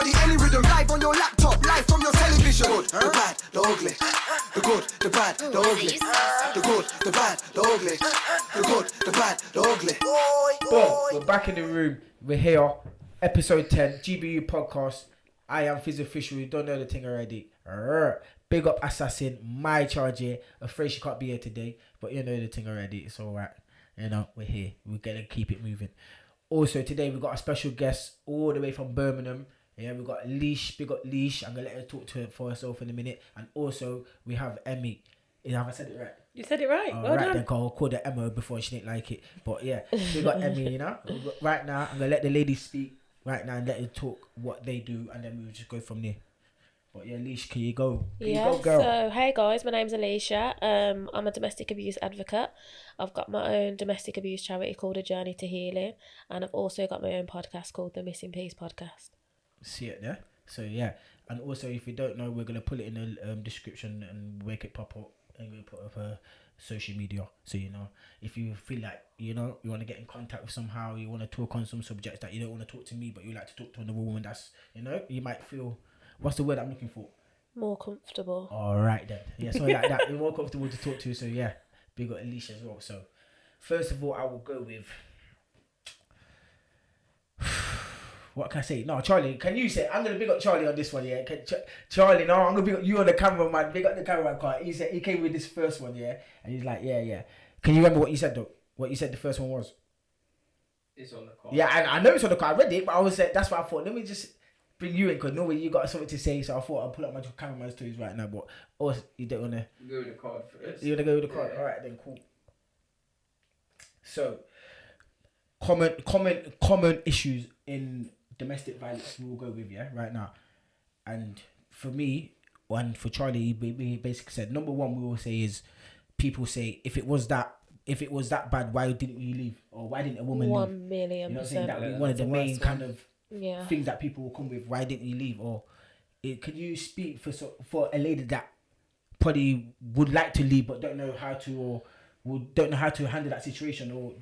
body, any rhythm, live on your laptop, live from your television. Good, the bad, the ugly. The good, the bad, the ugly. The good, the bad, the ugly. The good, the bad, the ugly. Boom, we're back in the room. We're here. Episode 10, GBU Podcast. I am FIZZ official. You don't know the thing already. Big up Assassin, my charge here. Afraid she can't be here today, but you know the thing already. It's alright. You know, we're here. We're going to keep it moving. Also, today we've got a special guest all the way from Birmingham. Yeah, we've got Leash, big up Leash. I'm going to let her talk to her for herself in a minute. And also, we have Emmy. Have I said it right? You said it right. Well done. Then I'll call her Emma before she didn't like it. But yeah, we got Emmy, you know. Right now, I'm going to let the ladies speak right now and let her talk what they do. And then we'll just go from there. But yeah, Leash, can you go? Can you go, girl? So hey guys, my name's Alicia. I'm a domestic abuse advocate. I've got my own domestic abuse charity called A Journey to Healing, and I've also got my own podcast called the missemmvee podcast. See it there? So yeah, and also if you don't know, we're gonna put it in the description and make it pop up, and we'll put up her social media. So you know, if you feel like you want to get in contact with somehow, you want to talk on some subjects that you don't want to talk to me, but you like to talk to another woman, that's you might feel. What's the word I'm looking for? More comfortable. All right then. Yeah, so like that. You're more comfortable to talk to. So yeah, big up Alicia as well. So first of all, I will go with what can I say? No, Charlie. Can you say? I'm gonna big up Charlie on this one. Yeah, Charlie. No, I'm gonna big up you on the cameraman. Big up the cameraman car. He said he came with this first one. Yeah, and he's like, yeah. Can you remember what you said though? What you said the first one was? It's on the car. Yeah, I know it's on the car. I read it, but I was that's what I thought. Let me just bring you in because normally you got something to say, so I thought I'll pull up my cameraman's toys right now. But or you don't wanna go with the card first. You wanna go with the card? Yeah. All right then, cool. So common issues in domestic violence we'll go with right now, and for me and for Charlie, he basically said number one we will say is people say if it was that bad, why didn't you leave, or why didn't a woman leave? 1 million%. You know what I'm saying? That would be one of the main kind of things that people will come with. Why didn't you leave? Or could you speak for a lady that probably would like to leave but don't know how to, or don't know how to handle that situation, or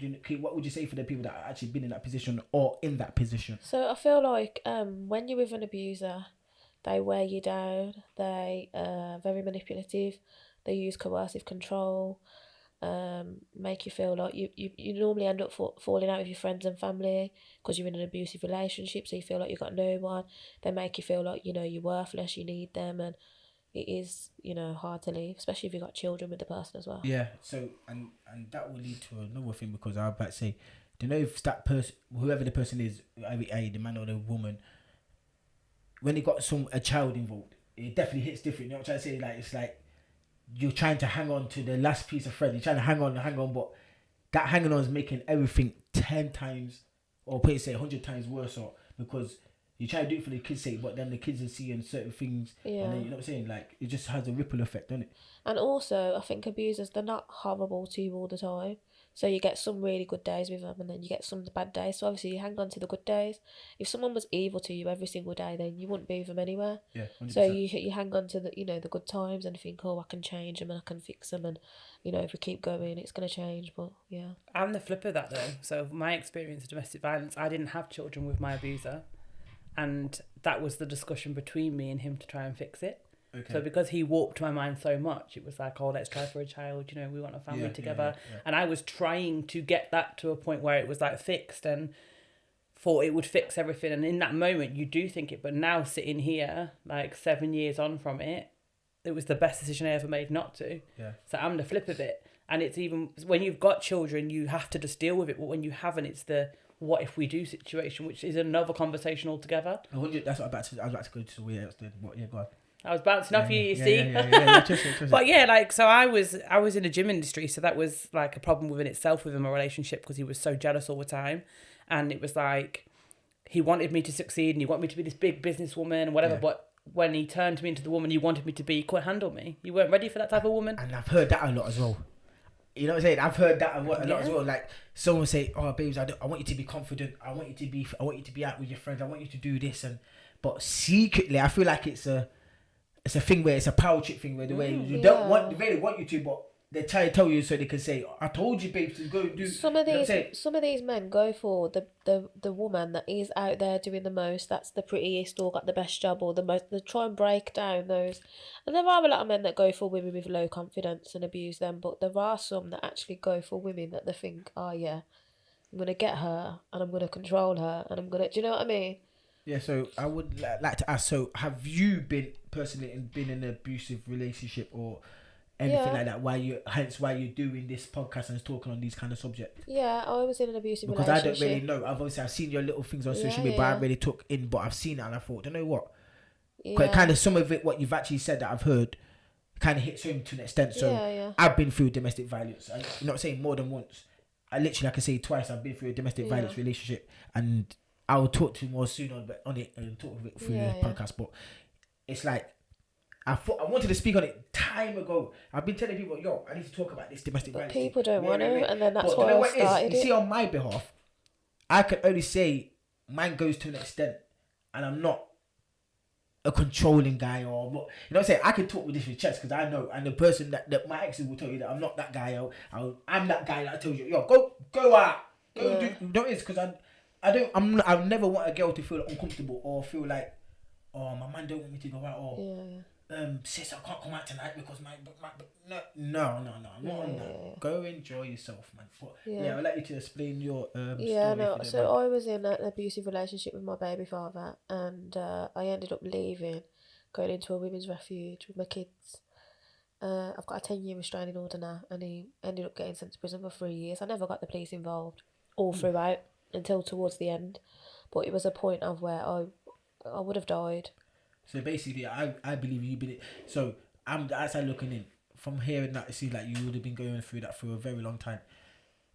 what would you say for the people that are actually been in that position or in that position? So I feel like when you're with an abuser, they wear you down. They are very manipulative. They use coercive control. Make you feel like you normally end up falling out with your friends and family because you're in an abusive relationship, so you feel like you've got no one. They make you feel like you're worthless, you need them, and it is hard to leave, especially if you've got children with the person as well. Yeah, so and that will lead to another thing, because I was about to say, do you know if that person, whoever the person is, i.e. the man or the woman, when they got a child involved, it definitely hits different. You know what I'm trying to say? Like, it's like you're trying to hang on to the last piece of thread. You're trying to hang on, but that hanging on is making everything 10 times, or probably say 100 times worse, or because you try to do it for the kids' sake, but then the kids are seeing certain things, and then, you know what I'm saying? Like, it just has a ripple effect, doesn't it? And also, I think abusers, they're not horrible to you all the time. So you get some really good days with them, and then you get some bad days. So obviously you hang on to the good days. If someone was evil to you every single day, then you wouldn't be with them anywhere. Yeah, 100%. So you hang on to the the good times and think, I can change them and I can fix them, and if we keep going, it's gonna change. But yeah, I'm the flip of that though. So my experience of domestic violence, I didn't have children with my abuser, and that was the discussion between me and him to try and fix it. Okay. So because he warped my mind so much, it was like, let's try for a child, we want a family together. Yeah. And I was trying to get that to a point where it was like fixed, and thought it would fix everything. And in that moment, you do think it, but now sitting here, like 7 years on from it, it was the best decision I ever made not to. Yeah. So I'm the flip of it. And it's even, when you've got children, you have to just deal with it. But when you haven't, it's the what if we do situation, which is another conversation altogether. That's what I was about to go to where else did. What? Yeah, go on. I was bouncing off you see. Yeah. But yeah, so I was in the gym industry, so that was like a problem within itself within my relationship, because he was so jealous all the time, and it was like he wanted me to succeed and he wanted me to be this big businesswoman and whatever, but when he turned me into the woman he wanted me to be, he couldn't handle me. You weren't ready for that type of woman. And I've heard that a lot as well. You know what I'm saying? I've heard that a lot as well. Like, someone say, babes, I want you to be confident. I want you to be out with your friends. I want you to do this. But secretly, I feel like it's a thing where it's a power trip thing, where the way they really want you to, but they try to tell you so they can say, I told you, babe, to go do. Some of you know what I'm these, saying? some of these men go for the woman that is out there doing the most. That's the prettiest or got the best job or the most. They try and break down those, and there are a lot of men that go for women with low confidence and abuse them. But there are some that actually go for women that they think, oh yeah, I'm gonna get her and I'm gonna control her and I'm gonna. Do you know what I mean? Yeah, so I would like to ask, so have you been in an abusive relationship or anything like that? Hence why you're doing this podcast and talking on these kind of subjects? Yeah, I was in an abusive Because relationship. I don't really know. I've seen your little things on social media, but I haven't really took in. But I've seen it and I thought, you know what? Kind of some of it, what you've actually said that I've heard, kind of hits home to an extent. So I've been through domestic violence. I'm not saying more than once. I can say twice. I've been through a domestic violence relationship, and I'll talk to you more soon on it and talk of it through the podcast. But it's like I wanted to speak on it time ago. I've been telling people, yo, I need to talk about this domestic violence. People don't want to, and then that's why I started it. You see, on my behalf, I can only say mine goes to an extent, and I'm not a controlling guy or what. You know what I'm saying? I can talk with this with chest because I know, and the person that my exes will tell you that I'm not that guy. I'm that guy that tells you, yo, go out, go do. You know, it's because I'll never want a girl to feel uncomfortable or feel like, oh, my man don't want me to go out, or sis, I can't come out tonight because my no, I'm not on that. Go enjoy yourself, man. But, I'd like you to explain your story. So I was in an abusive relationship with my baby father, and I ended up leaving, going into a women's refuge with my kids. I've got a 10-year restraining order now, and he ended up getting sent to prison for 3 years. I never got the police involved all throughout until towards the end, but it was a point of where I would have died. So basically, I believe you've been. So I'm outside looking in. From hearing that, it seems like you would have been going through that for a very long time.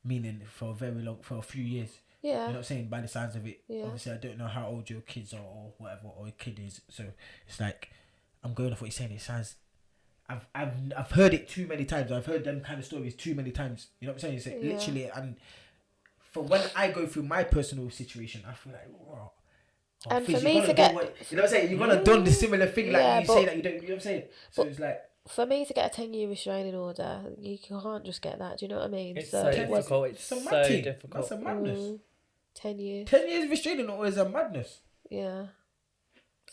Meaning for a few years. Yeah. You know what I'm saying? By the signs of it. Yeah. Obviously, I don't know how old your kids are or whatever, or your kid is. So it's like, I'm going off what you're saying. It sounds. I've heard it too many times. I've heard them kind of stories too many times. You know what I'm saying? It's literally, and from when I go through my personal situation, I feel like, wow. And for me to get, you know what I'm saying, you're gonna done the similar thing like you say that you don't. You know what I'm saying? So it's like, for me to get a 10-year restraining order, you can't just get that. Do you know what I mean? It's so difficult. It's so difficult. That's a madness. 10 years. 10 years restraining order is a madness. Yeah.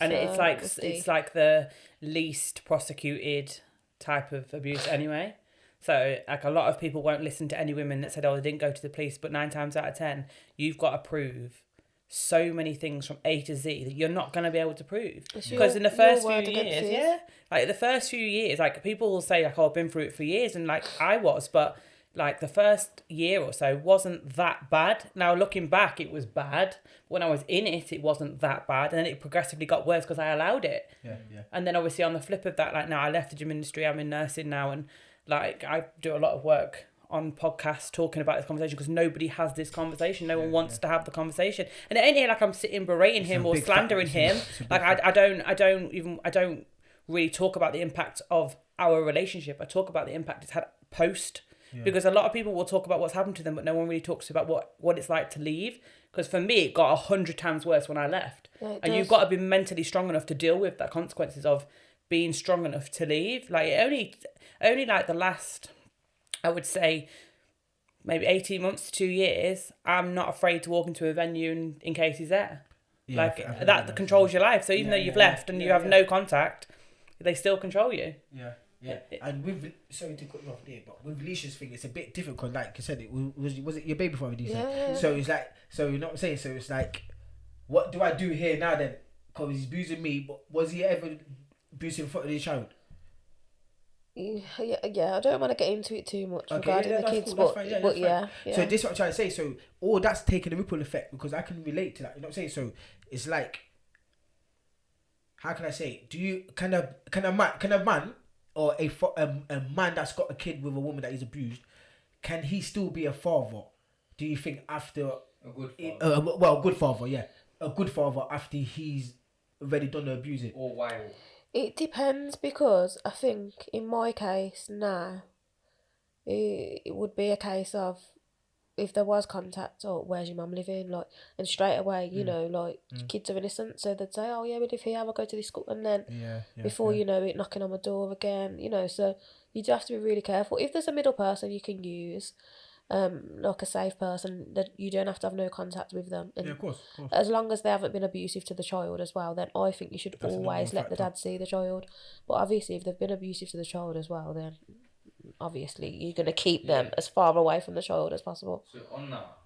And so it's like the least prosecuted type of abuse anyway. So like a lot of people won't listen to any women that said, oh, they didn't go to the police, but 9 times out of 10, you've got to prove so many things from A to Z that you're not going to be able to prove. Because in the first few years, like the first few years, like people will say like, oh, I've been through it for years, and like I was, but like the first year or so wasn't that bad. Now looking back, it was bad. When I was in it, it wasn't that bad, and then it progressively got worse because I allowed it. Yeah. And then obviously on the flip of that, like now I left the gym industry, I'm in nursing now, and like I do a lot of work on podcasts talking about this conversation because nobody has this conversation. No one wants to have the conversation, and it ain't here like I'm sitting berating him or slandering him. Like I don't really talk about the impact of our relationship. I talk about the impact it's had post, because a lot of people will talk about what's happened to them, but no one really talks about what it's like to leave. Because for me, it got 100 times worse when I left, and you've got to be mentally strong enough to deal with the consequences of being strong enough to leave. Like only like the last, I would say, maybe 18 months to 2 years, I'm not afraid to walk into a venue in case he's there. Yeah, like that controls your life. So even though you've left and you have no contact, they still control you. Yeah. And with, sorry to cut you off there, but with Alicia's thing, it's a bit different because, like I said, it was it your baby father? Yeah. So it's like, so you know what I'm saying? So it's like, what do I do here now then? Because he's abusing me, but was he ever abusing in front of his child? Yeah, I don't want to get into it too much regarding the kids, cool, but yeah. So this is what I'm trying to say. So all that's taking a ripple effect because I can relate to that. You know what I'm saying? So it's like, how can I say? Do you can a man or a man that's got a kid with a woman that is abused, can he still be a father? Do you think after a good father? A good father, yeah, a good father after he's already done the abusing. Or while. It depends, because I think in my case now, it would be a case of if there was contact, or where's your mum living, like, and straight away, you know, like kids are innocent, so they'd say, oh yeah, we live here, I'll go to this school, and then before you know it, knocking on my door again, you know. So You do have to be really careful. If there's a middle person you can use, like a safe person, that you don't have to have no contact with them. And of course. as long as they haven't been abusive to the child as well, then I think you should That's another always let the factor. dad see the child. But obviously, if they've been abusive to the child as well, then obviously you're going to keep them as far away from the child as possible. So on that,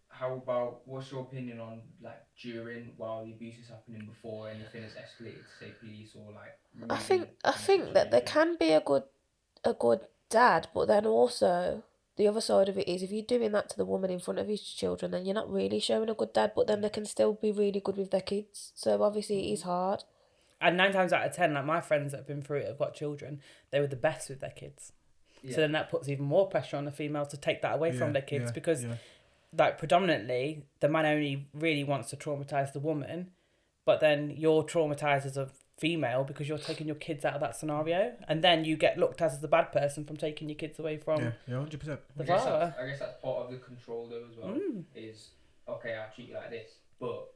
how about, what's your opinion on like during, while the abuse is happening, before anything is escalated to say police or like? I think that there can be a good dad, but then also the other side of it is if you're doing that to the woman in front of his children, then you're not really showing a good dad. But then they can still be really good with their kids. So obviously it is hard. And 9 times out of 10, like my friends that have been through it have got children, they were the best with their kids. Yeah. So then that puts even more pressure on the female to take that away from their kids because like predominantly the man only really wants to traumatise the woman, but then you're traumatised as a female because you're taking your kids out of that scenario, and then you get looked at as the bad person from taking your kids away from 100%. the I guess father. that's part of the control though as well. Is okay, I treat you like this, but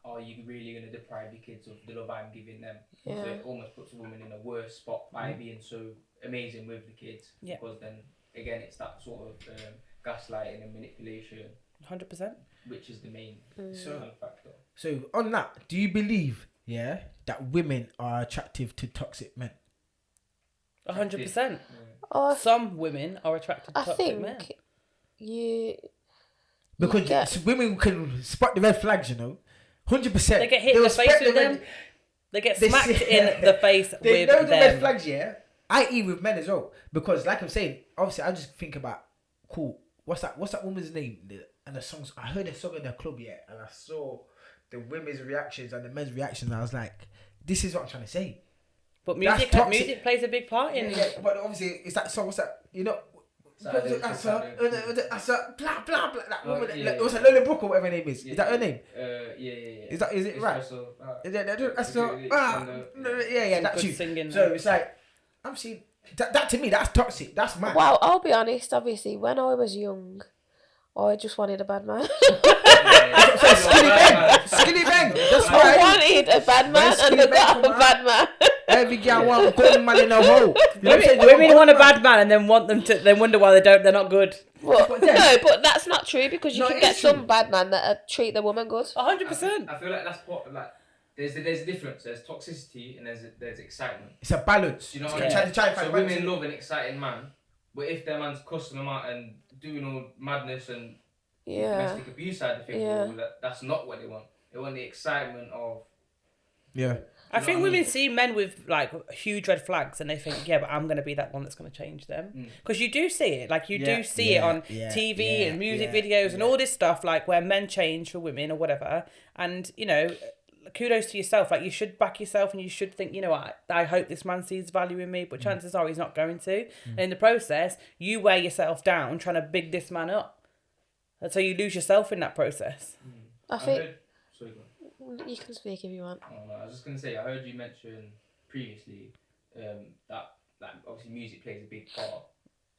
are you really going to deprive your kids of the love I'm giving them? Yeah. So it almost puts a woman in a worse spot by being so amazing with the kids. Yeah. Because then again, it's that sort of gaslighting and manipulation, 100%. which is the main factor. So on that, do you believe that women are attractive to toxic men? 100%. I Some women are attracted to I toxic think men. Because women can spot the red flags, 100%. They get hit in the face with them. They get smacked in the face with them. They know the red flags, i.e. with men as well. Because like I'm saying, obviously I just think about, cool, what's that woman's name? And the songs, I heard a song in the club, and I saw the women's reactions and the men's reactions, and I was like, this is what I'm trying to say. But That's music toxic. plays a big part in But obviously it's that song, what's that, that's a blah blah blah. That woman, yeah. what's that, Lola Brooke or whatever her name is? Is that her name? Yeah. Is it right? That's not. Some That's good you. singing. So it's like, I'm seeing that to me. That's toxic. That's mad. Well, I'll be honest, obviously, when I was young, I just wanted a bad man. So skinny bang. That's I right. wanted a bad man and I got a bad man. Every girl want a good man in a hole. You know what I'm saying? They Women want a good bad man and then want them to. Then wonder why they're not good. But, no, but that's not true because you No, can it get is true. some bad man that treat the woman good. 100%. I feel like that's part of like. There's a difference. There's toxicity and there's excitement. It's a balance. You know what Yeah. I mean? I'm trying to find So balance. women love an exciting man, but if their man's cussing them out and doing all madness and domestic abuse side of things, well, that's not what they want. They want the excitement of. Yeah. I think women see men with like huge red flags and they think, yeah, but I'm going to be that one that's going to change them. Because you do see it. Like you do see it on TV and music videos and all this stuff, like where men change for women or whatever. And, kudos to yourself. Like you should back yourself and you should think, I hope this man sees value in me, but chances are he's not going to. And in the process, you wear yourself down trying to big this man up. And so you lose yourself in that process. I think Sorry, go on. you can speak if you want. Oh, no, I was just going to say, I heard you mention previously that obviously music plays a big part.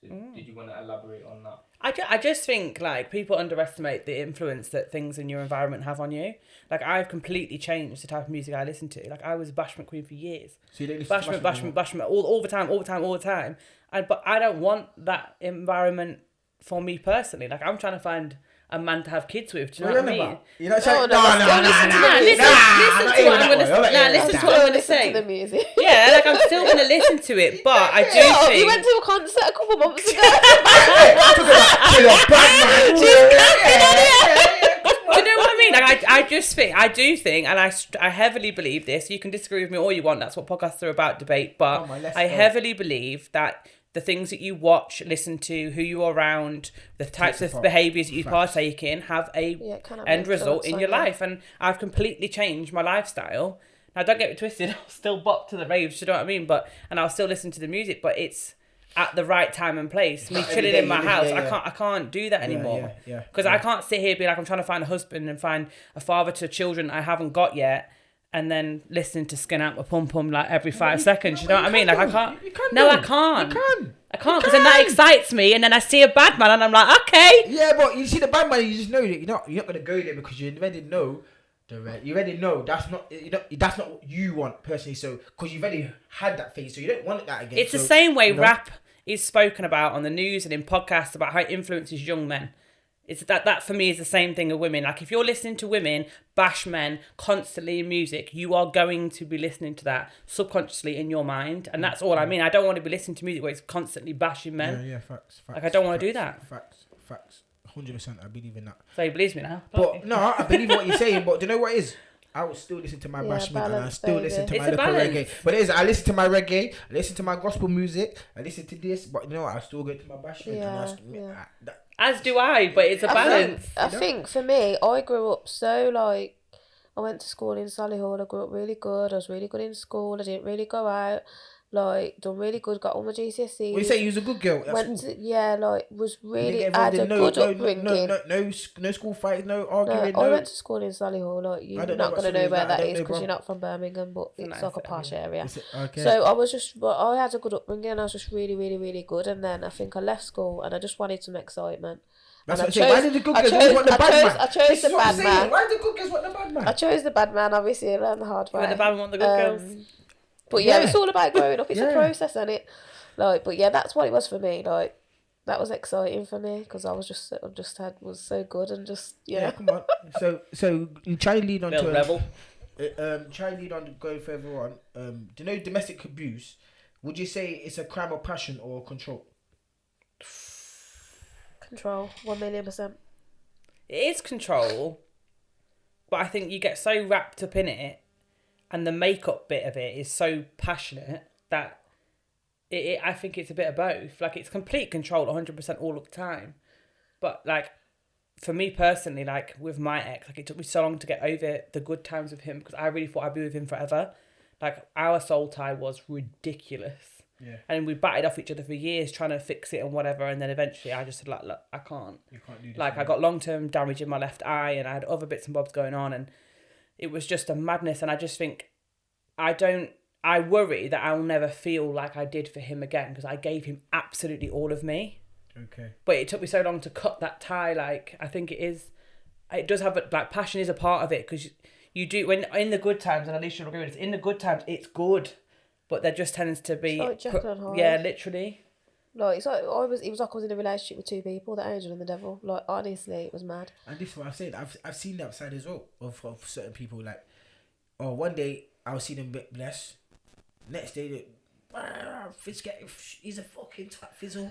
So did you want to elaborate on that? I just think like people underestimate the influence that things in your environment have on you. Like I've completely changed the type of music I listen to. Like I was a bashment queen for years. So you don't listen to Bashment all the time. But I don't want that environment for me personally. Like I'm trying to find a man to have kids with. Do you know what I mean? You know, No, Listen to what I'm going to say. To the music. Yeah, like I'm still going to listen to it, but I do Oh, think... you went to a concert a couple months ago. Do you know what I mean? Like I do think, and I heavily believe this. You can disagree with me all you want. That's what podcasts are about, debate. But I heavily believe that the things that you watch, listen to, who you're around, the types of behaviours that you partake in have a end result in your life. And I've completely changed my lifestyle. Now, don't get me twisted. I'll still bop to the raves. You know what I mean? And I'll still listen to the music. But it's at the right time and place. Me chilling in my house, I can't do that anymore. Because I can't sit here and be like, I'm trying to find a husband and find a father to children I haven't got yet, and then listening to Skin Out My Pum Pum like every 5 seconds. You know what I mean? Like I can't. I can't. I can't because then that excites me, and then I see a bad man, and I'm like, okay. Yeah, but you see the bad man, you just know that you're not gonna go there because you already know You already know that's not what you want personally. So because you've already had that phase, so you don't want that again. It's the same way rap is spoken about on the news and in podcasts about how it influences young men. It's that for me is the same thing with women. Like if you're listening to women bash men constantly in music, you are going to be listening to that subconsciously in your mind, and that's all I mean. I don't want to be listening to music where it's constantly bashing men. Yeah, facts. Like I don't want to do that. Facts. 100%. I believe in that. So he believes me now. But no, I believe what you're saying. But do you know what it is? I will still listen to my bashment and I still listen to my local reggae. But it is, I listen to my reggae, I listen to my gospel music, I listen to this, but you know what, I still go to my bashment. As do I, but it's a balance. I think for me, I grew up so like, I went to school in Solihull, I grew up really good, I was really good in school, I didn't really go out, like, done really good, got all my GCSEs. Well, you say you was a good girl at school? Was really, had a good upbringing. No school fights, no arguing, I went to school in Solihull, like, you're not going to know where that is because you're not from Birmingham, but it's like a posh area. So I had a good upbringing and I was just really, really, really good, and then I think I left school and I just wanted some excitement. That's what I'm saying. Why did the good girls want the bad man? I chose the bad man. Why did the good girls want the bad man? I chose the bad man, obviously, I learned the hard way. When the bad man want the good girls. But yeah, it's all about growing up. It's a process, isn't it? Like, but yeah, that's what it was for me. Like, that was exciting for me because I was was so good and just yeah. Come on. So try and lead on to rebel. Try and lead on going further on. Do you know domestic abuse? Would you say it's a crime of passion or control? Control, 1,000,000%. It is control, but I think you get so wrapped up in it. And the makeup bit of it is so passionate that I think it's a bit of both. Like, it's complete control 100% all of the time. But, like, for me personally, like, with my ex, like, it took me so long to get over the good times with him because I really thought I'd be with him forever. Like, our soul tie was ridiculous. Yeah. And we batted off each other for years trying to fix it and whatever. And then eventually I just said, like, look, I can't. You can't do this. Like, I got long-term damage in my left eye and I had other bits and bobs going on and it was just a madness, and I just think I worry that I'll never feel like I did for him again because I gave him absolutely all of me. Okay. But it took me so long to cut that tie. Like, I think it does have, like, passion is a part of it because you do, when in the good times, and Alicia will agree with this, in the good times, it's good, but there just tends to be... It's like Jekyll and Hyde. Yeah, literally. Like, it's like it was like I was in a relationship with two people, the angel and the devil. Like, honestly, it was mad. And this is what I've said. I've seen that side as well of certain people. Like, one day I'll see them a bit blessed. Next day, he's a fucking type fizzle.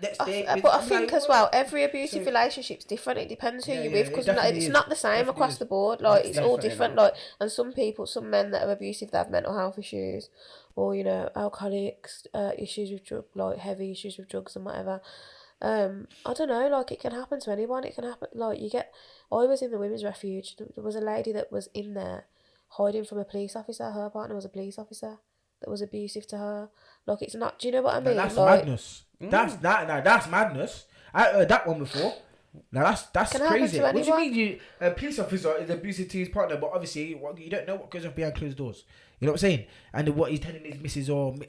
Next day, but I think as well, every abusive relationship's different. It depends who you're with because it's not the same across the board. Like, it's all different. Like, and some men that are abusive, they have mental health issues, or alcoholics, issues with heavy issues with drugs and whatever. I don't know. Like, it can happen to anyone. It can happen. Like, I was in the women's refuge. There was a lady that was in there hiding from a police officer. Her partner was a police officer that was abusive to her. Like, it's not. Do you know what I mean? That's madness. That's madness. I heard that one before. Now that's crazy. What do you mean? A police officer is abusive to his partner, but obviously you don't know what goes on behind closed doors. You know what I'm saying? And what he's telling his missus or do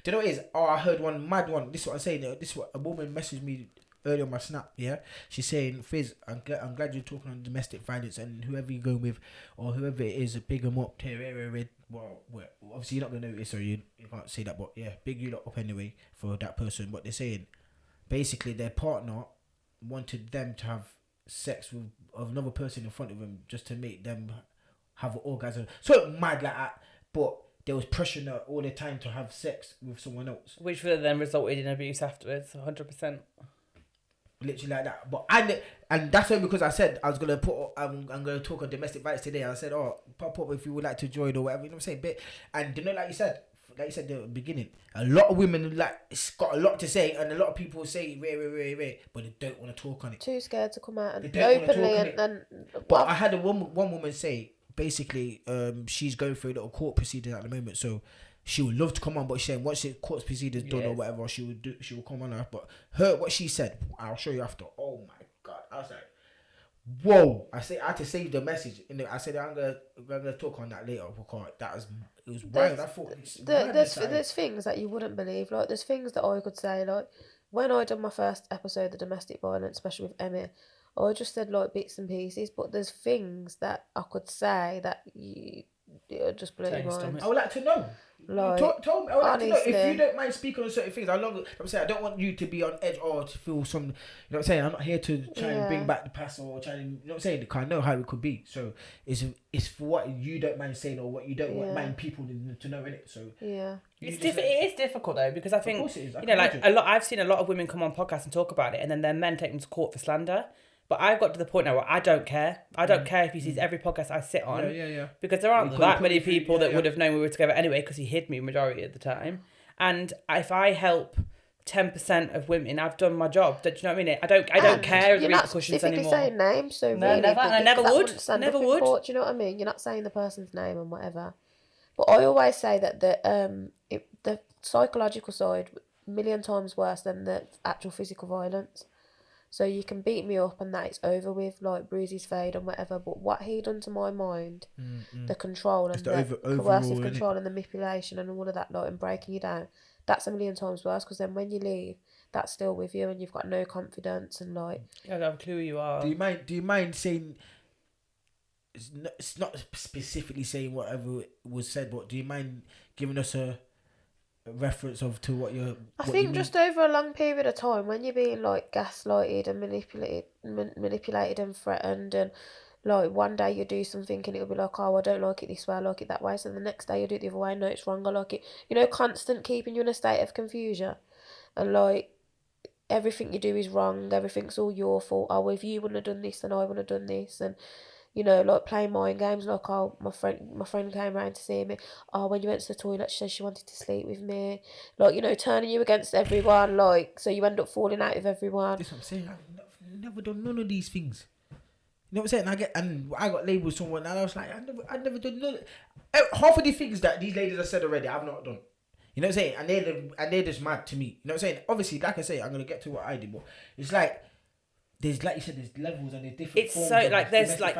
you know what it is? I heard one mad one. This is what I'm saying. This is what a woman messaged me earlier on my snap. Yeah, she's saying, "Fizz, I'm glad you're talking on domestic violence and whoever you're going with or whoever it is, big them up." Well, obviously you're not gonna notice, or you can't say that, but yeah, big you lot up anyway for that person. But they're saying basically their partner wanted them to have sex with another person in front of them just to make them have an orgasm. So mad like that, but there was pressure all the time to have sex with someone else, which would have then resulted in abuse afterwards. 100%. Literally like that. But and that's only because I said I was gonna I'm gonna talk on domestic violence today. I said, pop up if you would like to join or whatever. You know what I'm saying? And like you said at the beginning, a lot of women it's got a lot to say, and a lot of people say rare, but they don't want to talk on it. Too scared to come out and openly and. But I had one woman say basically, she's going through a little court proceeding at the moment, so she would love to come on, but she's saying once the court proceedings done or whatever, she will come on. But what she said, I'll show you after. Oh my god, I was like, whoa! I had to save the message. I said I'm gonna talk on that later because it was wild. I thought there's things that you wouldn't believe. Like, there's things that I could say. Like, when I done my first episode of domestic violence, especially with Emmy, I just said like bits and pieces, but there's things that I could say that you just blew your mind. I would like to know. Like, tell me. I would like to know honestly. if you don't mind speaking on certain things. I'm saying I don't want you to be on edge or to feel some. You know what I'm saying? I'm not here to try and bring back the past or try and, you know what I'm saying? Because I know how it could be. So it's for what you don't mind saying or what you don't mind people to know in it. So yeah, it is difficult though, because I think, of course it is. you know, like I've seen a lot of women come on podcasts and talk about it, and then their men take them to court for slander. But I've got to the point now where I don't care. I don't care if he sees every podcast I sit on. Yeah. Because there aren't that many people that would have known we were together anyway, because he hid me majority of the time. And if I help 10% of women, I've done my job. Do you know what I mean? I don't care the repercussions anymore. You're not specifically saying names, so no, really, never. And I never would. Never would. Court, do you know what I mean? You're not saying the person's name and whatever. But I always say that the psychological side, a million times worse than the actual physical violence. So you can beat me up and that it's over with, like bruises fade and whatever. But what he done to my mind, the control and the coercive control and the manipulation and all of that, like, and breaking you down, that's a million times worse. Because then when you leave, that's still with you and you've got no confidence and like. I don't have a clue who you are. Do you mind saying? It's not specifically saying whatever was said, but do you mind giving us a reference to what you're... I think just over a long period of time, when you're being like gaslighted and manipulated and threatened, and like one day you do something and it'll be like, oh, I don't like it this way, I like it that way. So the next day you do it the other way, no, it's wrong, I like it. You know, constant keeping you in a state of confusion. And like, everything you do is wrong, everything's all your fault. Oh, if you wouldn't have done this, then I wouldn't have done this. And you know, like playing mind games, like, oh, my friend came round to see me. Oh, when you went to the toilet, she said she wanted to sleep with me. Like, you know, turning you against everyone, like, so you end up falling out with everyone. That's what I'm saying. I've never done none of these things. You know what I'm saying? I got labelled someone, and I was like, I never done none. Half of the things that these ladies have said already, I've not done. You know what I'm saying? And they're just mad to me. You know what I'm saying? Obviously, like I say, I'm gonna get to what I did, but it's like. There's, like you said, there's levels and there's different it's forms. So like there's like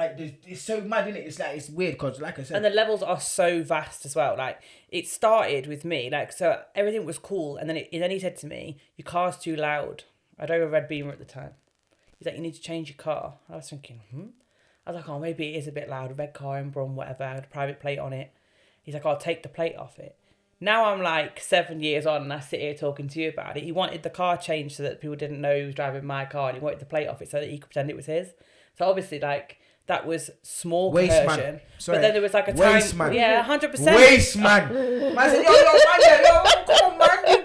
it's so mad, isn't it? It's like it's weird because, like I said, and the levels are so vast as well. Like it started with me, like, so everything was cool, and then he said to me, "Your car's too loud." I drove a red Beamer at the time. He's like, "You need to change your car." I was thinking, I was like, "Oh, maybe it is a bit loud. A red car in Brum, whatever. I had a private plate on it." He's like, "I'll take the plate off it." Now I'm like 7 years on and I sit here talking to you about it. He wanted the car changed so that people didn't know he was driving my car, and he wanted the plate off it so that he could pretend it was his. So obviously, like, that was small coercion. But then there was like a time... Waste man. Yeah, 100%. Waste man. Man said, yo,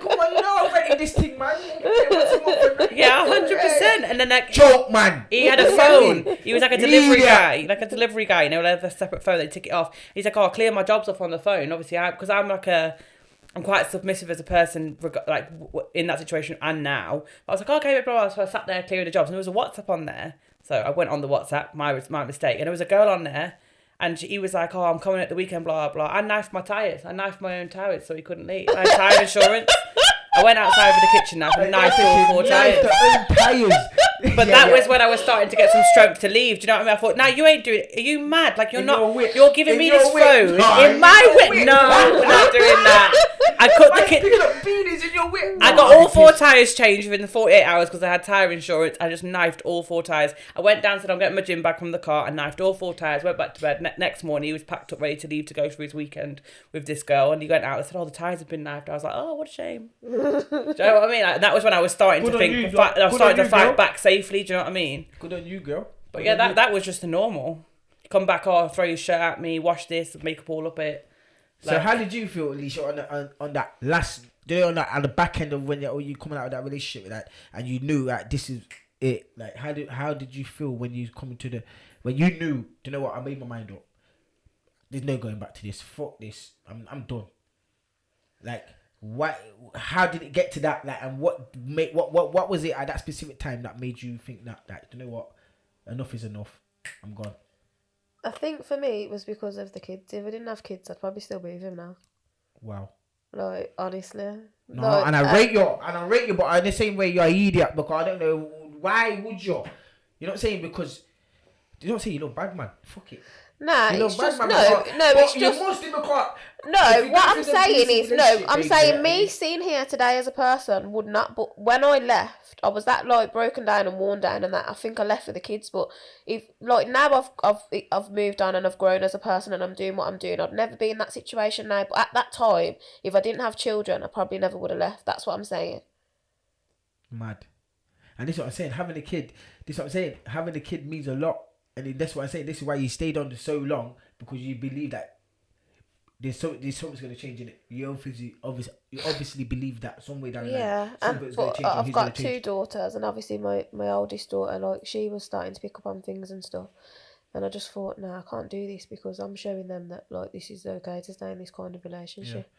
come on, you know I'm renting this thing, man. Yeah, 100%. And then like... Joke, man. He had a phone. He was like a delivery guy. You know, like a separate phone, they took it off. He's like, oh, I'll clear my jobs off on the phone. Obviously, because I'm quite submissive as a person, like in that situation and now. I was like, okay, bro. So I sat there clearing the jobs, and there was a WhatsApp on there. So I went on the WhatsApp, my mistake, and there was a girl on there, and he was like, oh, I'm coming at the weekend, blah, blah, blah. I knifed my tyres. I knifed my own tyres so he couldn't leave. I had tyre insurance. I went outside for the kitchen knife and knifed all 4 tyres. But that was when I was starting to get some strength to leave. Do you know what I mean? I thought, no, you ain't doing it. Are you mad? Like, you're you're giving me this phone in my whip. No, we're not doing that. I cut the kit. I got all 4 tyres changed within the 48 hours because I had tyre insurance. I just knifed all 4 tyres. I went down, said I'm getting my gym back from the car, and knifed all 4 tyres. Went back to bed. Next morning, he was packed up, ready to leave to go for his weekend with this girl. And he went out and said, oh, the tyres have been knifed. I was like, oh, what a shame. Do you know what I mean? Like, that was when I was starting to think. I was starting to fight back safely. Do you know what I mean? Good on you, girl. But yeah, that was just the normal. Come back, throw your shirt at me, wash this, make up all up it. So how did you feel, Alicia, on that last, on the back end of when you coming out of that relationship with that, and you knew that this is it? Like, how did you feel when you when you knew, do you know what, I made my mind up. There's no going back to this. Fuck this. I'm done. Like, how did it get to that? Like, and what was it at that specific time that made you think that you know what, enough is enough. I'm gone. I think for me it was because of the kids. If I didn't have kids, I'd probably still be with him now. Wow. Like, honestly. No, like, and I rate you, but in the same way you're an idiot, because I don't know why would you. You know what I'm saying? Because You don't say you love bad man. Fuck it. Nah, You it's love just bad no, man, but- no. but It's you just Muslim, you can't. no. If you What go I'm through the saying abusive is no. relationship, I'm babe, saying yeah, me sitting here today as a person would not. But when I left, I was that like broken down and worn down, and that I think I left for the kids. But if like now I've moved on and I've grown as a person and I'm doing what I'm doing, I'd never be in that situation now. But at that time, if I didn't have children, I probably never would have left. That's what I'm saying. Mad. And this is what I'm saying. Having a kid. This is what I'm saying. Having a kid means a lot. And that's what I'm saying. This is why you stayed on so long, because you believe that there's something's going to change in it. You obviously believe that some way down the line. Yeah, Something's going but to change. I've got two daughters, and obviously my oldest daughter, like she was starting to pick up on things and stuff, and I just thought, nah, I can't do this because I'm showing them that like this is okay to stay in this kind of relationship.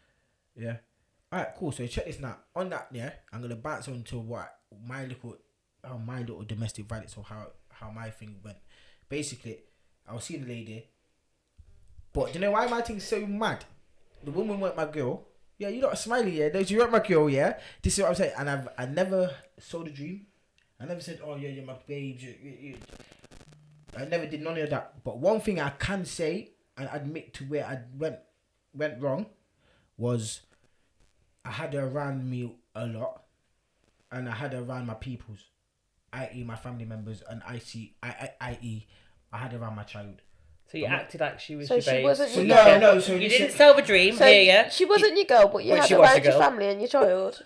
Yeah. Alright, cool. So check this now. On that, yeah, I'm gonna bounce on to what my little domestic violence, or how my thing went. Basically, I was seeing a lady, but do you know why my thing's so mad? The woman weren't my girl. Yeah, you're not smiling, yeah. No, she weren't my girl, yeah. This is what I'm saying. And I never sold a dream. I never said, oh yeah, you're my babe. I never did none of that. But one thing I can say and admit to where I went wrong was I had her around me a lot, and I had her around my peoples, i.e. my family members, and i.e. I had her around my child. So you acted like she was So your she babe. wasn't your No, girl. no. So You this didn't is- sell the dream, So yeah. she wasn't your girl, but you But had she her was around your your girl. family and your child.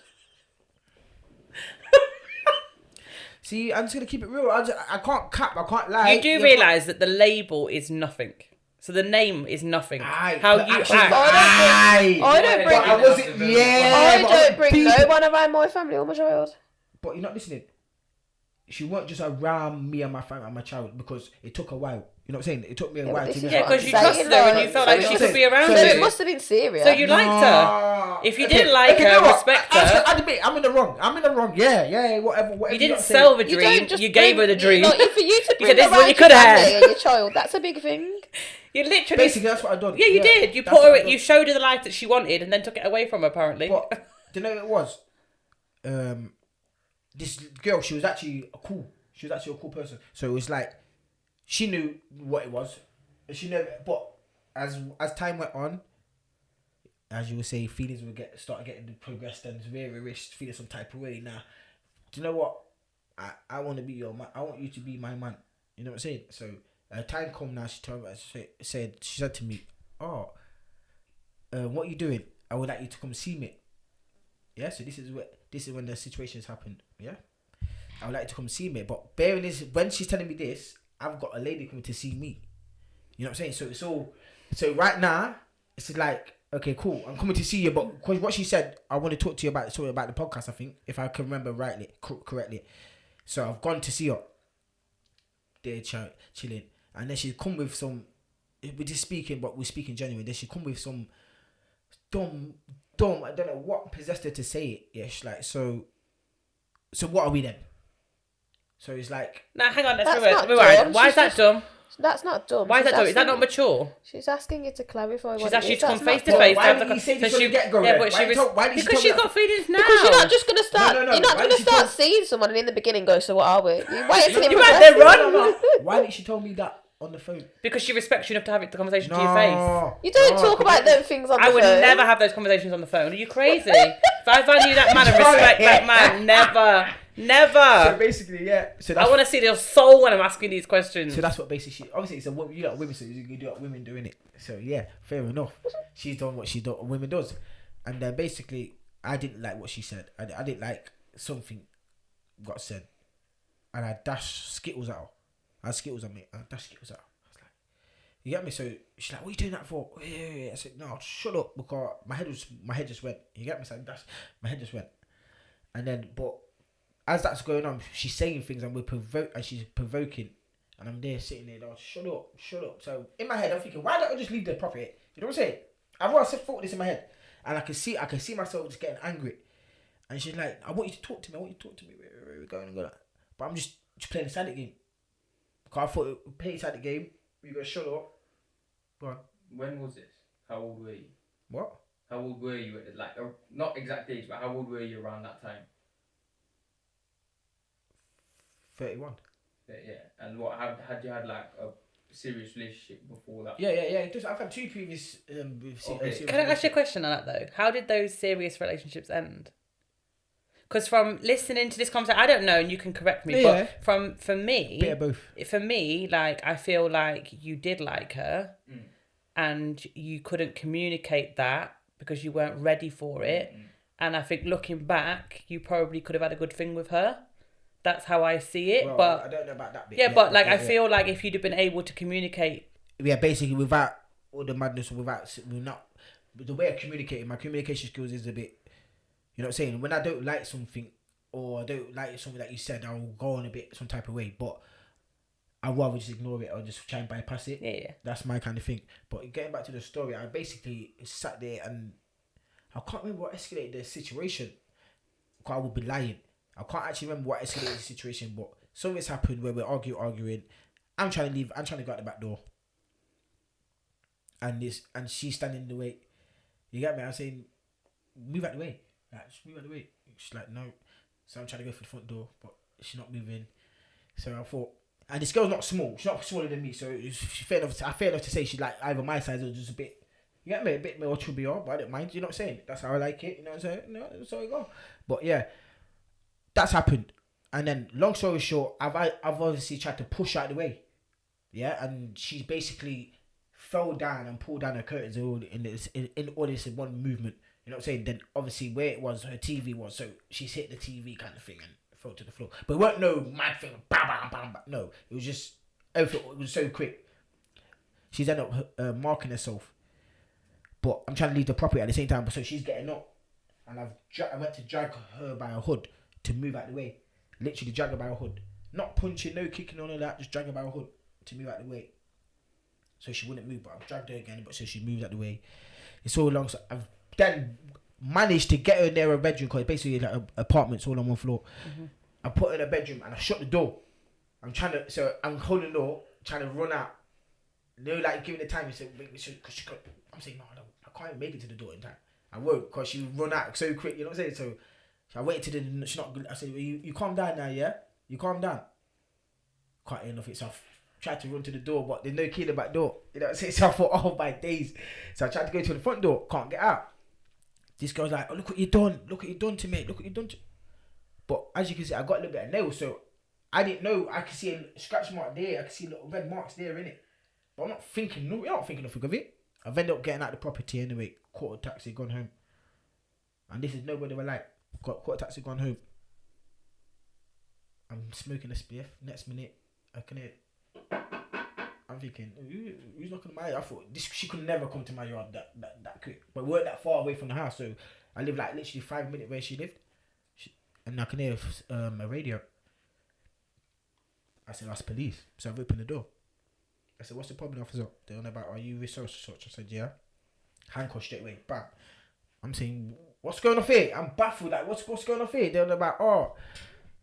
See, I'm just gonna keep it real. I can't cap. I can't lie. You do realise that the label is nothing. So the name is nothing. Aye, How but you actually- act. I don't bring. But I wasn't. Yeah. I but don't bring people- no one around my family or my child. But you're not listening. She weren't just around me and my family and my child, because it took a while. You know what I'm saying? It took me a Yeah, while but to this is Yeah, what because I'm you saying, trusted her and like- you felt So like you she know could be what I'm around So saying? it you. must have been serious. So you liked her. If you didn't like her, what? respect her. I admit, I'm in the wrong. Yeah, whatever. You didn't got to sell say. the You dream. don't just You gave her the dream. Like, for you to said, bring "This is what around you your could have family had." and your child, that's a big thing. You literally. Basically, that's what I done. Yeah, you did. You that's put her. what I done. You showed her the life that she wanted, and then took it away from her. Apparently. But do you know what it was? This girl, she was actually a cool person. So it was like she knew what it was. She never. But as time went on, as you would say, feelings would start getting progressed, and we're feeling some type of way. Now, do you know what? I want to be your man. I want you to be my man. You know what I'm saying? So time come now. She told me. She said to me, "Oh, what are you doing? I would like you to come see me." Yeah. So this is when the situations happened. Yeah. I would like you to come see me, but bearing this, when she's telling me this, I've got a lady coming to see me. You know what I'm saying? So it's all. So right now, it's like, okay, cool. I'm coming to see you, but because what she said, I want to talk to you about something about the podcast. I think, if I can remember correctly. So I've gone to see her. They're chilling, and then she come with some. We're just speaking, but we're speaking genuine. Then she come with some dumb. I don't know what possessed her to say it. Yeah, she's like, so what are we then? So it's like. Now hang on. Let's That's rewind. not dumb. Why is that dumb? That's not dumb. Why is She's that dumb? Is that asking- not mature? She's asking you to clarify what She's it actually is. to come That's not face to dumb. face. Why didn't you say this from the get-go then? but Why did you tell- why did you because tell she's me got feelings now. Because you're not just gonna start. No. You're not Why gonna did she start tell- seeing someone and in the beginning go, so what are we? You wait until You it had to progresses. run. Why didn't she tell me that on the phone? Because she respects you enough to have the conversation to your face. You don't talk about them things on the I would phone. never have those conversations on the phone. Are you crazy? If I value that man and respect that man, never. So basically, yeah. So I want to see their soul when I'm asking these questions. So that's what basically she. Obviously, it's a woman. You got women, so you do what women doing it. So yeah, fair enough. She's done what women does, and then basically, I didn't like what she said. I didn't like something got said, and I dashed Skittles at her. I had Skittles on me. I dashed Skittles at her. I was like, you get me? So she's like, "What are you doing that for?" Yeah. I said, "No, shut up," because my head just went. You get me? So my head just went, and then but. As that's going on, she's saying things and she's provoking, and I'm there sitting there, shut up. So in my head, I'm thinking, why don't I just leave the property? You know what I'm saying? I've always thought this in my head, and I can see myself just getting angry. And she's like, I want you to talk to me. Where are we going? But I'm just playing a silent game. Because I thought, play a silent game. You gotta shut up. Go on. When was this? How old were you? What? How old were you? Like, not exact age, but how old were you around that time? 31. Yeah. And what had you had like a serious relationship before that? Yeah. I've had 2 previous. Can I ask you a question on that though? How did those serious relationships end? Because from listening to this conversation, I don't know, and you can correct me. Yeah. But for me, bit of both. For me, like I feel like you did like her, and you couldn't communicate that because you weren't ready for it. And I think looking back, you probably could have had a good thing with her. That's how I see it. Well, but I don't know about that bit. Yeah, but like I feel like if you'd have been able to communicate. Yeah, basically without all the madness, the way of communicating, my communication skills is a bit. You know what I'm saying? When I don't like something or I don't like something that you said, I'll go on a bit some type of way. But I'd rather just ignore it or just try and bypass it. Yeah. That's my kind of thing. But getting back to the story, I basically sat there and I can't remember what escalated the situation. Because I would be lying. I can't actually remember what escalated the situation, but something's happened where we're arguing. I'm trying to leave. I'm trying to go out the back door. And she's standing in the way. You get me? I'm saying, move out the way. Like, just move out the way. She's like, no. So I'm trying to go for the front door, but she's not moving. So I thought, and this girl's not small. She's not smaller than me. So she's fair enough to say she's like either my size or just a bit, you get me? A bit more chubbier, but I don't mind. You know what I'm saying? That's how I like it. You know what I'm saying? No, that's how it go. But yeah, that's happened. And then, long story short, I've obviously tried to push her out of the way. Yeah, and she basically fell down and pulled down her curtains in all this in one movement. You know what I'm saying? Then obviously where it was, her TV was, so she's hit the TV kind of thing and fell to the floor. But it weren't no mad thing, bam, bam, bam, bam. No, it was just everything. It was so quick. She's ended up marking herself. But I'm trying to leave the property at the same time. So she's getting up, and I went to drag her by her hood to move out the way. Literally drag her by her hood, not punching, no kicking, on her that. Just drag her by her hood to move out the way. So she wouldn't move, but I've dragged her again. But so she moved out the way. It's all long. So I've then managed to get her near her bedroom because basically like apartments all on one floor. I put her in her bedroom and I shut the door. I'm holding the door, trying to run out. You know, like giving the time. I'm saying, no, I can't even make it to the door in time. I won't because she run out so quick. You know what I'm saying? So I waited till she's not good. I said, you calm down now, yeah? You calm down. Can't hear nothing. So I tried to run to the door, but there's no key in the back door. You know what I'm saying? So I thought, oh my days. So I tried to go to the front door, can't get out. This girl's like, oh, look what you done. Look what you done to me. Look what you done to. But as you can see, I got a little bit of nails, so I didn't know. I could see a scratch mark there. I could see little red marks there, innit? But I'm not thinking, you're not thinking nothing of it. I've ended up getting out the property anyway. Caught a taxi, gone home. And this is nobody were like, caught a taxi, gone home. I'm smoking a spliff. Next minute, I can hear. I'm thinking, who's knocking on my yard? I thought she could never come to my yard that quick. But we weren't that far away from the house, so I live like literally 5 minutes where she lived. And I can hear a radio. I said, that's police. So I've opened the door. I said, what's the problem, officer? They're on about, are you resource such? I said, yeah. Handcuffed straight away. Bam. I'm saying, what's going on here? I'm baffled. Like, what's going on here? They're on about,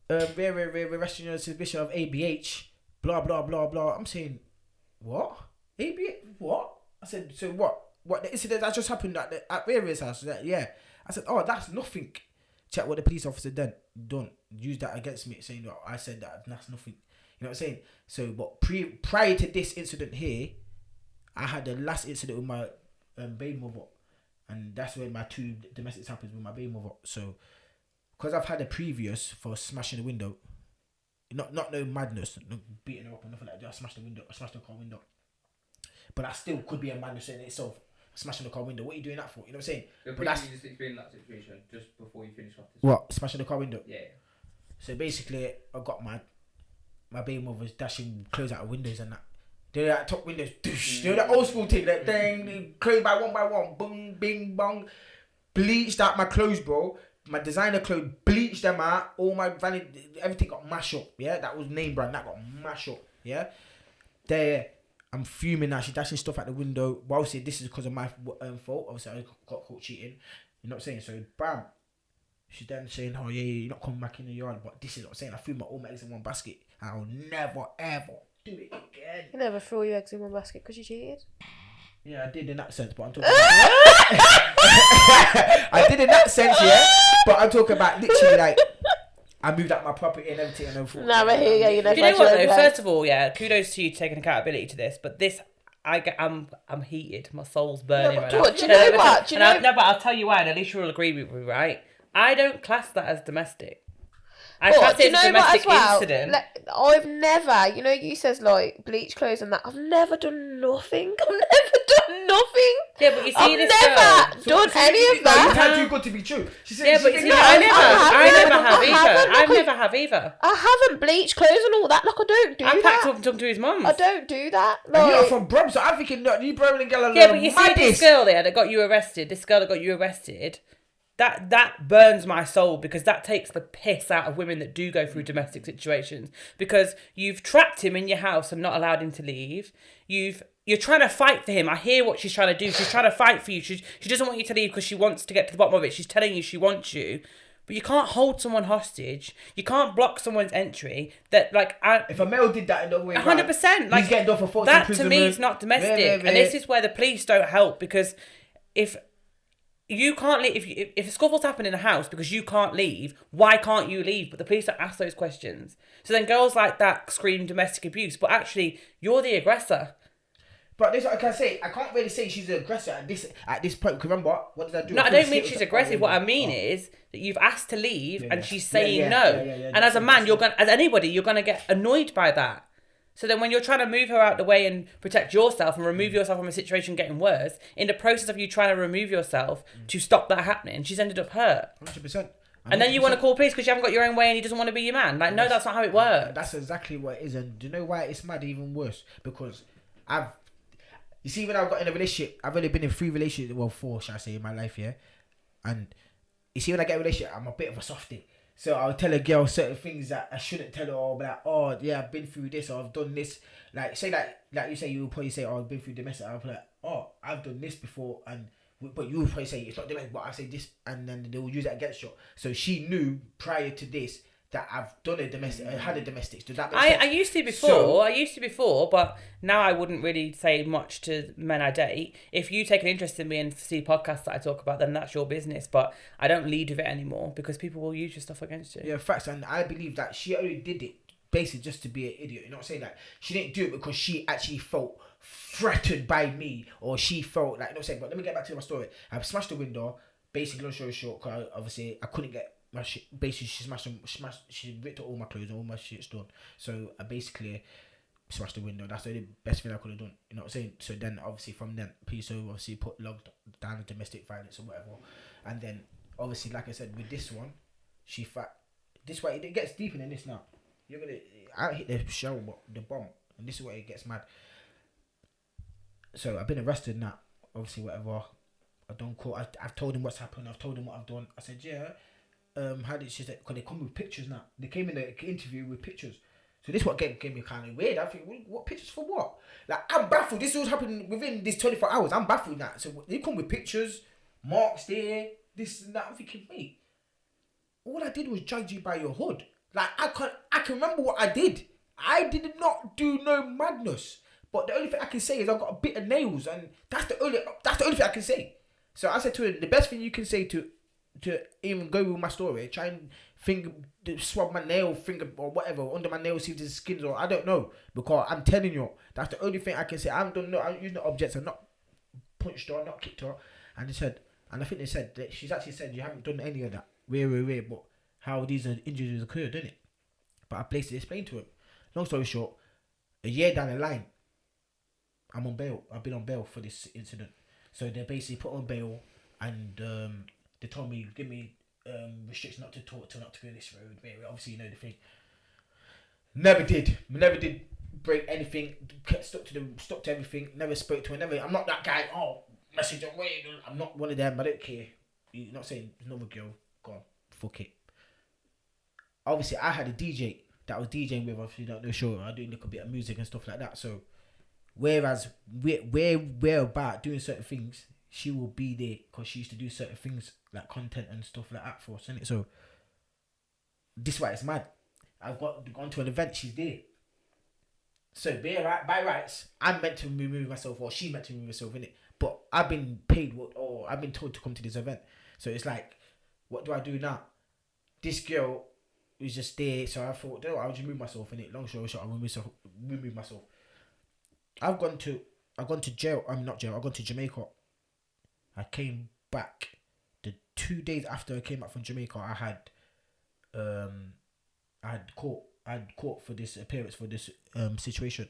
we're arresting you on suspicion of ABH. Blah, blah, blah, blah. I'm saying, what? ABH? What? I said, so what? What, the incident that just happened at Raria's house? Yeah. I said, oh, that's nothing. Check what the police officer done. Don't use that against me, saying that I said that's nothing. You know what I'm saying? So, but prior to this incident here, I had the last incident with my baby mother, and that's when my 2 domestics happened with my baby mother. So, because I've had a previous for smashing the window, not no madness, no beating her up or nothing like that. I smashed the window, I smashed the car window, but that still could be a madness in itself. Smashing the car window. What are you doing that for? You know what I'm saying? But that's just explain that situation just before you finish off this. What? Smashing the car window? Yeah. So basically, I got my baby mother's dashing clothes out of windows and that. They're like top windows. They're the old school thing. That thing, they close by one. Boom, bing, bong. Bleached out my clothes, bro. My designer clothes, bleached them out. All my vanity, everything got mashed up. Yeah, that was name brand. That got mashed up. Yeah. There. I'm fuming now. She's dashing stuff out the window. Well, obviously, this is because of my fault. Obviously, I got caught cheating. You know what I'm saying? So, bam. She's then saying, oh, yeah, you're not coming back in the yard. But this is what I'm saying. I threw all my eggs in one basket. And I'll never, ever do it again. You never threw your eggs in one basket because you cheated? Yeah, I did in that sense. But I'm talking about... I did in that sense, yeah. But I'm talking about literally, like... I moved out my property and everything, and everything. No, I hear you. You know what though? First of all, yeah, kudos to you taking accountability to this. But this, I'm heated. My soul's burning right now. Do you know what? No, but I'll tell you why, and at least you'll agree with me, right? I don't class that as domestic. I class it as a domestic incident. Like, I've never, you says like bleach clothes and that. I've never done nothing. I've never done nothing. Yeah, but you see I've this never girl. done any of that. You sound too good to be true. She said, Yeah, but you see, I never have either. I haven't bleached clothes and all that. Like, I don't do I that. packed up and took to his mum's. I don't do that. And Like, you're not from Brum, so I'm thinking, no, you Birmingham girl Yeah, but you see this girl there that got you arrested, that burns my soul, because that takes the piss out of women that do go through domestic situations, because you've trapped him in your house and not allowed him to leave. You're trying to fight for him. I hear what she's trying to do. She's trying to fight for you. She doesn't want you to leave because she wants to get to the bottom of it. She's telling you she wants you. But you can't hold someone hostage. You can't block someone's entry. If a male did that in the way, 100%, he's getting done for false that imprisonment. to me is not domestic, Yeah. and this is where the police don't help, because if you can't leave, if a scuffle's happened in a house because you can't leave, why can't you leave? But the police don't ask those questions. So then girls like that scream domestic abuse, but actually you're the aggressor. But this is what I can say. I can't really say she's an aggressor at this point. Remember, what did I do? No, I don't mean she's aggressive. What I mean is that you've asked to leave and she's saying no. And as a man, as anybody, you're gonna get annoyed by that. So then when you're trying to move her out the way and protect yourself and remove yourself from a situation getting worse, in the process of you trying to remove yourself to stop that happening, she's ended up hurt. 100%. And then you want to call police because you haven't got your own way and he doesn't want to be your man. Like, no, that's not how it works. That's exactly what it is. And do you know why it's mad? Even worse, because you see, when I got in a relationship, I've only been in 3 relationships, well, 4, shall I say, in my life, yeah. And you see, when I get a relationship, I'm a bit of a softie. So I'll tell a girl certain things that I shouldn't tell her, or be like, oh yeah, I've been through this, or I've done this. Like, say like you say, you will probably say, oh, I've been through domestic. I'll be like, oh, I've done this before, but you will probably say it's not domestic, but I say this, and then they will use that against you. So she knew prior to this that I've done a domestic, I had a domestic. Does that make sense? I used to before, but now I wouldn't really say much to men I date. If you take an interest in me and see podcasts that I talk about, then that's your business. But I don't lead with it anymore because people will use your stuff against you. Yeah, facts. And I believe that she only did it basically just to be an idiot. You know what I'm saying? Like, she didn't do it because she actually felt threatened by me, or she felt like, you know what I'm saying? But let me get back to my story. I smashed the window, basically, long story short, because obviously I couldn't get my shit. Basically, she ripped all my clothes and all my shit's done. So I basically smashed the window. That's the only best thing I could have done. You know what I'm saying? So then, obviously, from then, PSO obviously logged down domestic violence or whatever. And then, obviously, like I said, with this one, this way, it gets deeper than this now. I hit the shell, the bomb, and this is where it gets mad. So I've been arrested now. Obviously, whatever. I don't call. I've told him what's happened. I've told him what I've done. I said, yeah. How did she say? Because they come with pictures now. They came in the interview with pictures. So this what gave me kind of weird. I think, what pictures for what? Like, I'm baffled. This was happening within this 24 hours. I'm baffled now. So they come with pictures, marks there, this and that. I'm thinking, mate, all I did was judge you by your hood. Like, I can remember what I did. I did not do no madness. But the only thing I can say is I've got a bit of nails, and that's the only thing I can say. So I said to her, the best thing you can say to even go with my story, try and swab my nail, finger or whatever under my nail, see if there's skins, or I don't know, because I'm telling you, that's the only thing I can say. I haven't done no, I'm using no objects. I've not punched her, not kicked her. And they said, and I think they said that she's actually said you haven't done any of that. Weird, but how these injuries occurred, didn't it? But I basically explained to him. Long story short, a year down the line, I'm on bail. I've been on bail for this incident. So they basically put on bail, and they told me, give me restriction not to talk to, not to go this road. Obviously, you know the thing. Never did break anything. Stuck to everything. Never spoke to her. I'm not that guy. Oh, message away. I'm not one of them. I don't care. You're not saying another girl. Go on, fuck it. Obviously, I had a DJ that I was DJing with. Obviously, don't know sure. I do a little bit of music and stuff like that. So, whereas we're about doing certain things, she will be there because she used to do certain things like content and stuff like that for us, innit? So this is why it's mad. I've gone to an event, she's there. So by rights, I'm meant to remove myself, or she's meant to remove herself, innit? But I've been paid or I've been told to come to this event. So it's like, what do I do now? This girl it was just there. So I thought, no, I'll just move myself in it. Long story short, I remove myself. I've gone to jail. Not jail. I've gone to Jamaica. I came back. The 2 days after I came back from Jamaica, I had court for this appearance for this situation.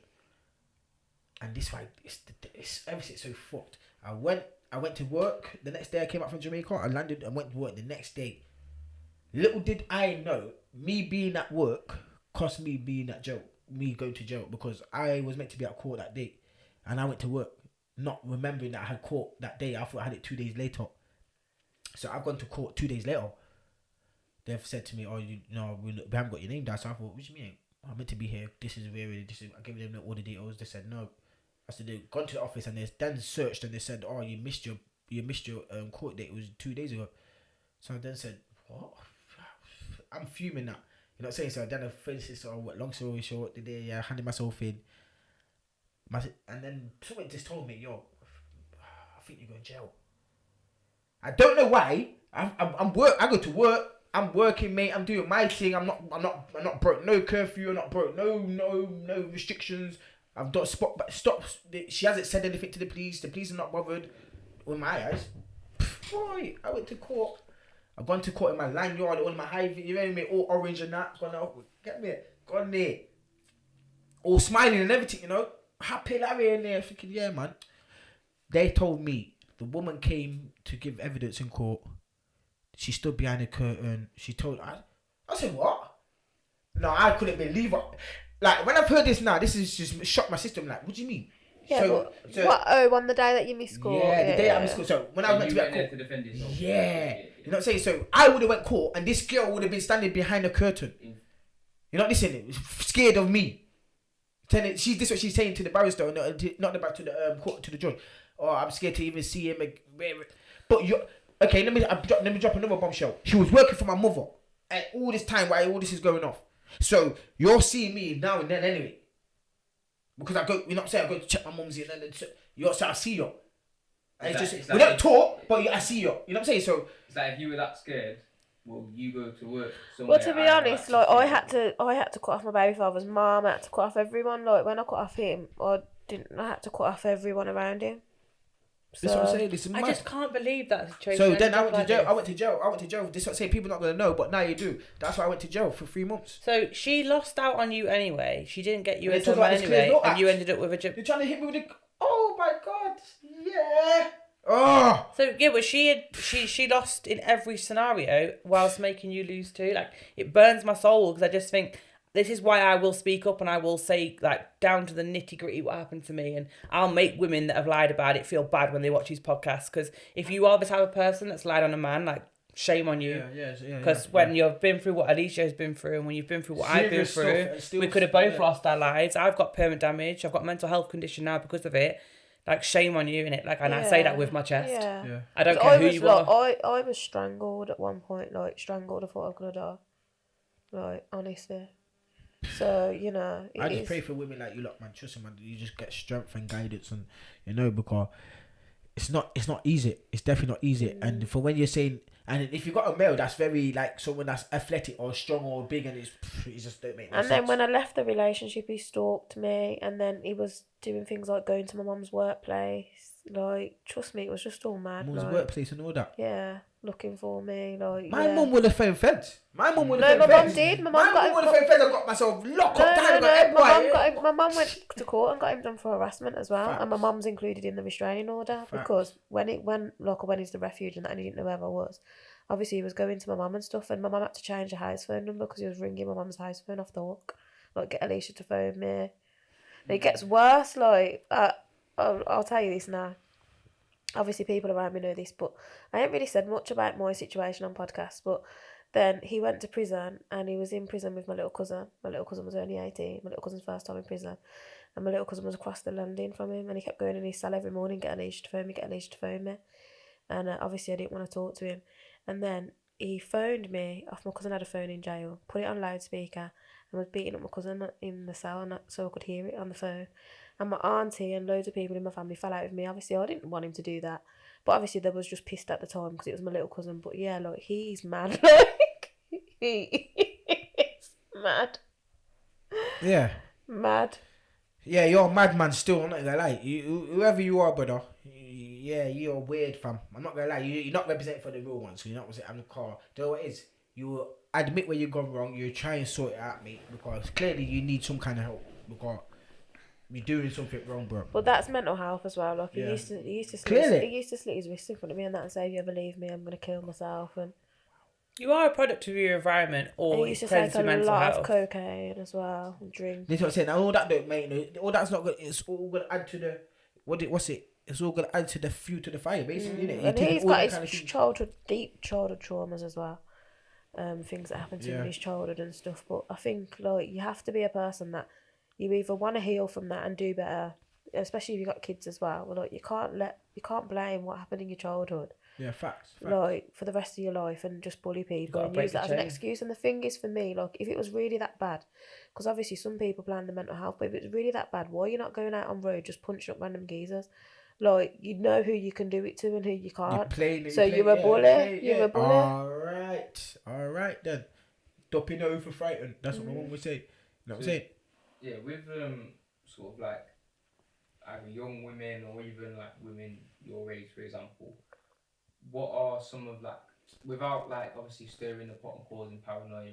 And this fight, it's everything's so fucked. I went to work the next day. I came back from Jamaica. I landed and went to work the next day. Little did I know, me being at work cost me being at jail. Me going to jail because I was meant to be at court that day, and I went to work not remembering that I had court that day. I thought I had it 2 days later. So I've gone to court 2 days later. They've said to me, "Oh, we haven't got your name down." So I thought, "What do you mean? I'm meant to be here. This is where I gave them all the details." They said no. I said they've gone to the office and they then searched and they said, "Oh, you missed your court date. It was 2 days ago." So I then said, "What?" I'm fuming now. You know what I'm saying? So then I finished it. So long story short, I handed myself in. And then someone just told me, "Yo, I think you're going to jail." I don't know why. I go to work. I'm working, mate. I'm doing my thing. I'm not broke. No curfew. I'm not broke. No restrictions. I've got stop. She hasn't said anything to the police. The police are not bothered. With my eyes, boy, I went to court. I've gone to court in my lanyard, all my high, you know me, all orange and that. Gone there. All smiling and everything, you know. Happy Larry in there, thinking, yeah, man. They told me the woman came to give evidence in court. She stood behind the curtain. She told I said, what? No, I couldn't believe it. Like, when I've heard this now, this has just shocked my system. Like, what do you mean? Yeah, so on the day that you missed court? Yeah, the day I missed court. So when I was meant to be at court. To defend yourself. Yeah. You know what I'm saying? So I would have went court and this girl would have been standing behind the curtain. You're not listening. Scared of me. This is what she's saying to the barrister, not about to the court, to the judge. Oh, I'm scared to even see him. But okay, let me drop another bombshell. She was working for my mother at all this time while all this is going off. So you're seeing me now and then anyway. Because I go, you know what I'm saying? I go to check my mum's in and then I see you. And we don't talk, but I see you. You know what I'm saying? So it's like if you were that scared, well, you go to work. Well, to be honest, like I had to cut off my baby father's mum. I had to cut off everyone. Like when I cut off him, I had to cut off everyone around him. So, that's what I'm saying. This is I just can't believe that situation. So then I went to jail. I went to jail. This is what I'm saying. People are not going to know, but now you do. That's why I went to jail for 3 months. So she lost out on you anyway. She didn't get you as a man anyway, and you ended up with a job. You're trying to hit me with a... Oh my God. Yeah. Oh. So yeah, but she lost in every scenario whilst making you lose too. Like, it burns my soul because I just think this is why I will speak up and I will say, like, down to the nitty gritty what happened to me, and I'll make women that have lied about it feel bad when they watch these podcasts. Because if you are the type of person that's lied on a man, like, shame on you. Because when you've been through what Alicia's been through and when you've been through what I've been through, we could have both lost our lives. I've got permanent damage. I've got mental health condition now because of it. Like, shame on you, innit? Like, and I say that with my chest. Yeah. I don't care who you are. I was strangled at one point. Like, strangled. I thought I was gonna die. Like, honestly. So, you know, I just pray for women like you lot, man. Trust me, man. You just get strength and guidance, and you know, because it's not easy. It's definitely not easy. And for when you're saying, and if you've got a male that's very like someone that's athletic or strong or big, and it's just don't make no sense. And then when I left the relationship, he stalked me, and then he was doing things like going to my mum's workplace. Like, trust me, it was just all mad. Mum's workplace and all that. Yeah, looking for me. Like, my mum would have phoned feds. My mum would have phoned feds. My mum did. My mum would have phoned feds. I got myself locked up. My mum went to court and got him done for harassment as well. Facts. And my mum's included in the restraining order. Facts. Because when I went into the refuge and that, and he didn't know where I was. Obviously, he was going to my mum and stuff, and my mum had to change her house phone number because he was ringing my mum's house phone off the hook. Like, get Alicia to phone me. And it gets worse. Like, I'll tell you this now. Obviously, people around me know this, but I haven't really said much about my situation on podcasts. But then he went to prison, and he was in prison with my little cousin. My little cousin was only 18. My little cousin's first time in prison. And my little cousin was across the landing from him, and he kept going in his cell every morning, get Alicia to phone me. And obviously, I didn't want to talk to him. And then he phoned me off. My cousin had a phone in jail, put it on loudspeaker, and was beating up my cousin in the cell so I could hear it on the phone. And my auntie and loads of people in my family fell out with me. Obviously, I didn't want him to do that. But obviously, they was just pissed at the time because it was my little cousin. But yeah, like, he's mad. Like, Mad. Yeah. Mad. Yeah, you're a madman still. I'm not gonna lie. Whoever you are, brother. Yeah, you're weird, fam. I'm not gonna lie. You're not representing for the real ones. So you're not representing the car. Do you know what it is? You admit where you've gone wrong. You try and sort it out, mate. Because clearly you need some kind of help. Because you're doing something wrong, bro. But that's mental health as well. Like he used to slit his wrist in front of me and that and say, "If you ever leave me, I'm gonna kill myself." And you are a product of your environment, or he used to take a lot of cocaine as well and drink. That's what I'm saying. Now, all that don't make all that's not good. It's all gonna add to the what's it? It's all gonna add to the fuel to the fire, basically. Innit? And he's got his deep childhood traumas as well. Things that happened to him in his childhood and stuff. But I think like you have to be a person that you either want to heal from that and do better, especially if you've got kids as well. Well, like you can't blame what happened in your childhood. Yeah, facts. Like for the rest of your life and just bully people and use that as an excuse. And the thing is, for me, like if it was really that bad, because obviously some people blame the mental health, but if it was really that bad, why are you not going out on road just punching up random geezers? Like you know who you can do it to and who you can't. You're a bully. You're a bully. All right then. Dopping over frightened. That's what my mum would say. You know what I'm saying? Yeah, with sort of like either young women or even like women your age, for example, what are some of like, without like obviously stirring the pot and causing paranoia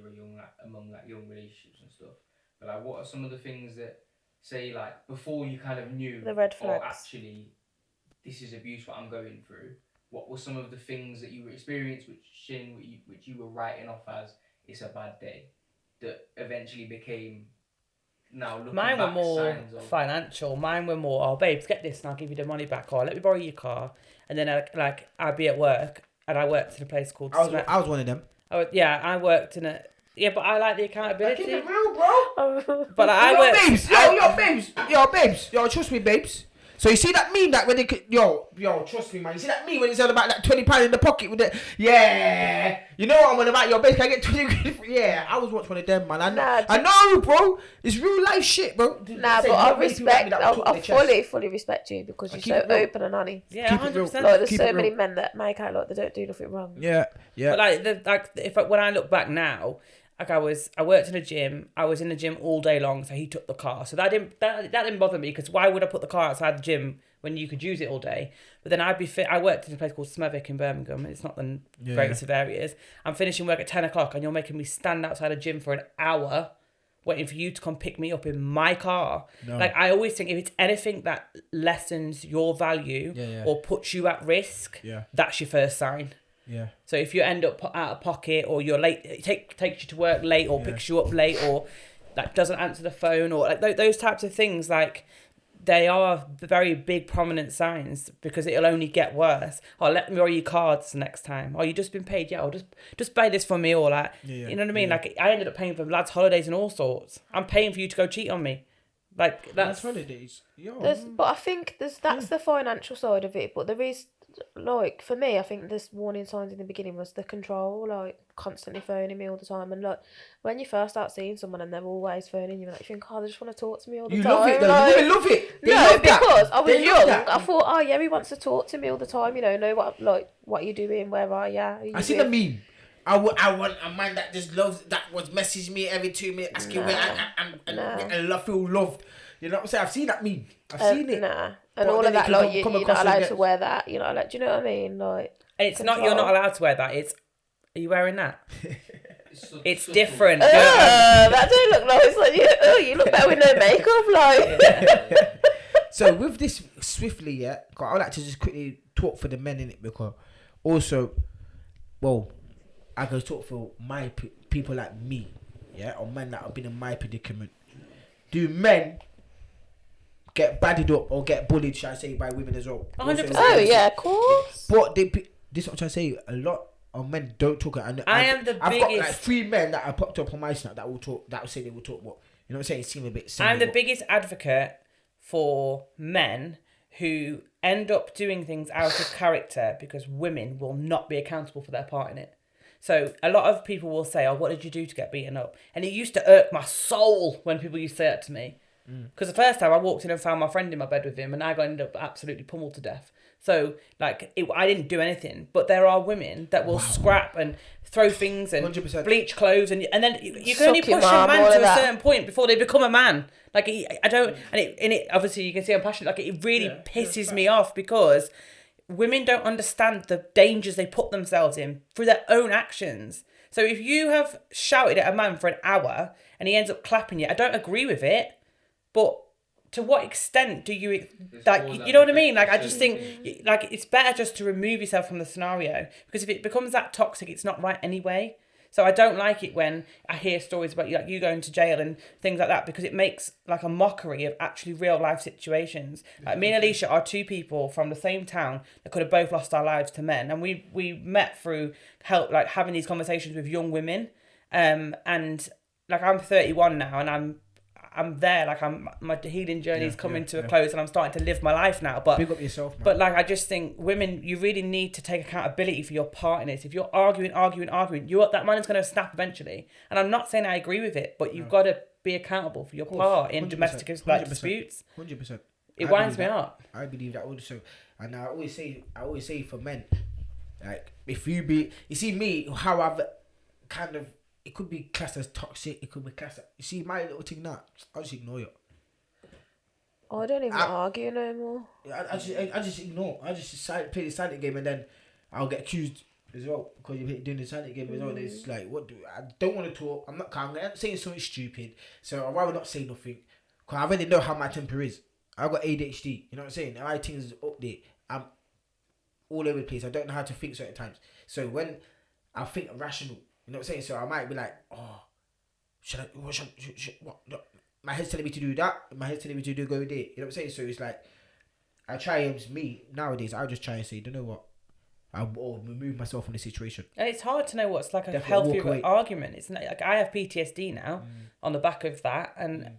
among young relationships and stuff, but like what are some of the things that say like before you kind of knew the red flags, actually this is abuse what I'm going through? What were some of the things that you experienced which you were writing off as it's a bad day that eventually became now looking mine back, were more financial. Mine were more, oh babes, get this and I'll give you the money back, or let me borrow your car. And then I'd be at work and I worked in a place called I was one of them. I worked in a but I like the accountability. Keep it real, bro. But I worked babes, trust me, babes. So you see that meme that when they could, yo, trust me, man. You see that meme when it's all about that £20 in the pocket with the, you know what I'm on about, yo, babes, can I get 20 quid? Yeah, I was watching one of them, man. I know, bro. It's real life shit, bro. Nah, but I fully respect you because you're so open and honest. Yeah, 100%. Like there's so many men that make out like they don't do nothing wrong. Yeah. But when I look back now, like I worked in a gym. I was in the gym all day long, so he took the car. So that didn't bother me because why would I put the car outside the gym when you could use it all day? But then I'd be fit. I worked in a place called Smethwick in Birmingham. It's not the greatest of areas. I'm finishing work at 10 o'clock, and you're making me stand outside a gym for an hour, waiting for you to come pick me up in my car. No. Like I always think, if it's anything that lessens your value or puts you at risk, that's your first sign. Yeah. So if you end up out of pocket, or you're late, it takes you to work late, or picks you up late, or like doesn't answer the phone, or like those types of things, like they are very big prominent signs because it'll only get worse. Or let me borrow your cards next time. Or you just been paid, or just pay this for me, or like you know what I mean. Like I ended up paying for lads' holidays and all sorts. I'm paying for you to go cheat on me. Like that's holidays. But I think that's the financial side of it. But there is, like, for me, I think there's warning signs in the beginning was the control, like constantly phoning me all the time. And like when you first start seeing someone and they're always phoning you, like you think, oh, they just want to talk to me all the time. You love it, though. Like, you love it. Because I was young. I thought, oh yeah, he wants to talk to me all the time. You know what you're doing, where are you? I see the meme. I want a man that just loves, that was message me every 2 minutes asking where I feel loved. You know what I'm saying? I've seen that meme. I've seen it. Nah. And all of that, like, you're not allowed to wear that. You're not allowed, do you know what I mean? Like, it's not, you're not allowed to wear that. It's, are you wearing that? It's different. That don't look nice. Like, you look better with no makeup, like. So with this swiftly, I would like to just quickly talk for the men in it, because also, well, I can talk for my people like me, or men that have been in my predicament. Do men get badded up or get bullied, shall I say, by women as well? 100%. Oh yeah, of course. But this is what I'm trying to say. A lot of men don't talk. I've got like 3 men that I popped up on my snap that will talk. That will say they will talk. But you know what I'm saying? It seems a bit silly. I'm the biggest advocate for men who end up doing things out of character because women will not be accountable for their part in it. So a lot of people will say, oh, what did you do to get beaten up? And it used to irk my soul when people used to say that to me. Because the first time I walked in and found my friend in my bed with him, and I got ended up absolutely pummeled to death. So, like, I didn't do anything. But there are women that will scrap and throw things and 100%. bleach clothes, and then you can only Suck your push a mum, man all to of a that. certain point before they become a man. Like, I don't, and it obviously you can see I'm passionate. Like, it really pisses me off because women don't understand the dangers they put themselves in through their own actions. So if you have shouted at a man for an hour and he ends up clapping you, I don't agree with it, but to what extent do you, like, you know what I mean? Like, I just think, like, it's better just to remove yourself from the scenario, because if it becomes that toxic, it's not right anyway. So I don't like it when I hear stories about you going to jail and things like that, because it makes like a mockery of actually real life situations. Like, me and Alicia are two people from the same town that could have both lost our lives to men, and we met through help, like having these conversations with young women. And like, I'm 31 now, and I'm there, like, my healing journey is coming to a close, and I'm starting to live my life now. But Big up yourself, man. But like, I just think women, you really need to take accountability for your part in this. If you're arguing, that man is going to snap eventually. And I'm not saying I agree with it, but you've got to be accountable for your part in 100%, domestic like, disputes. 100%. It winds me up. I believe that also, and I always say for men, like, if you see me, how I've kind of. It could be classed as toxic. It could be classed as... You see, my little thing now, I'll just ignore you. I don't even argue no more. I just ignore. I just play the silent game, and then I'll get accused as well because you're doing the silent game as well. And it's like, I don't want to talk. I'm not saying something stupid, so I'd rather not say nothing. Because I already know how my temper is. I've got ADHD, you know what I'm saying? My things up there. I'm all over the place. I don't know how to think certain times. So when I think rational, you know what I'm saying? So I might be like, oh, what? No. My head's telling me to do that. My head's telling me to go there. You know what I'm saying? So it's like, I try, it's me, nowadays, I'll just try and say, you know what? I'll remove myself from the situation. And it's hard to know what's like a Definitely healthy argument. It's not, like, I have PTSD now on the back of that. And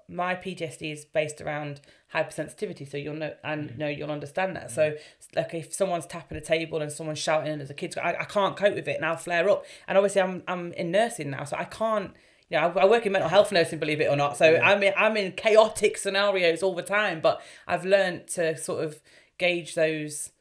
my PTSD is based around hypersensitivity, so you'll understand that. So, like, if someone's tapping a table and someone's shouting and there's a kid, I can't cope with it, and I'll flare up. And obviously, I'm in nursing now, so I can't. You know, I work in mental health nursing, believe it or not. So I'm in chaotic scenarios all the time. But I've learned to sort of gauge those,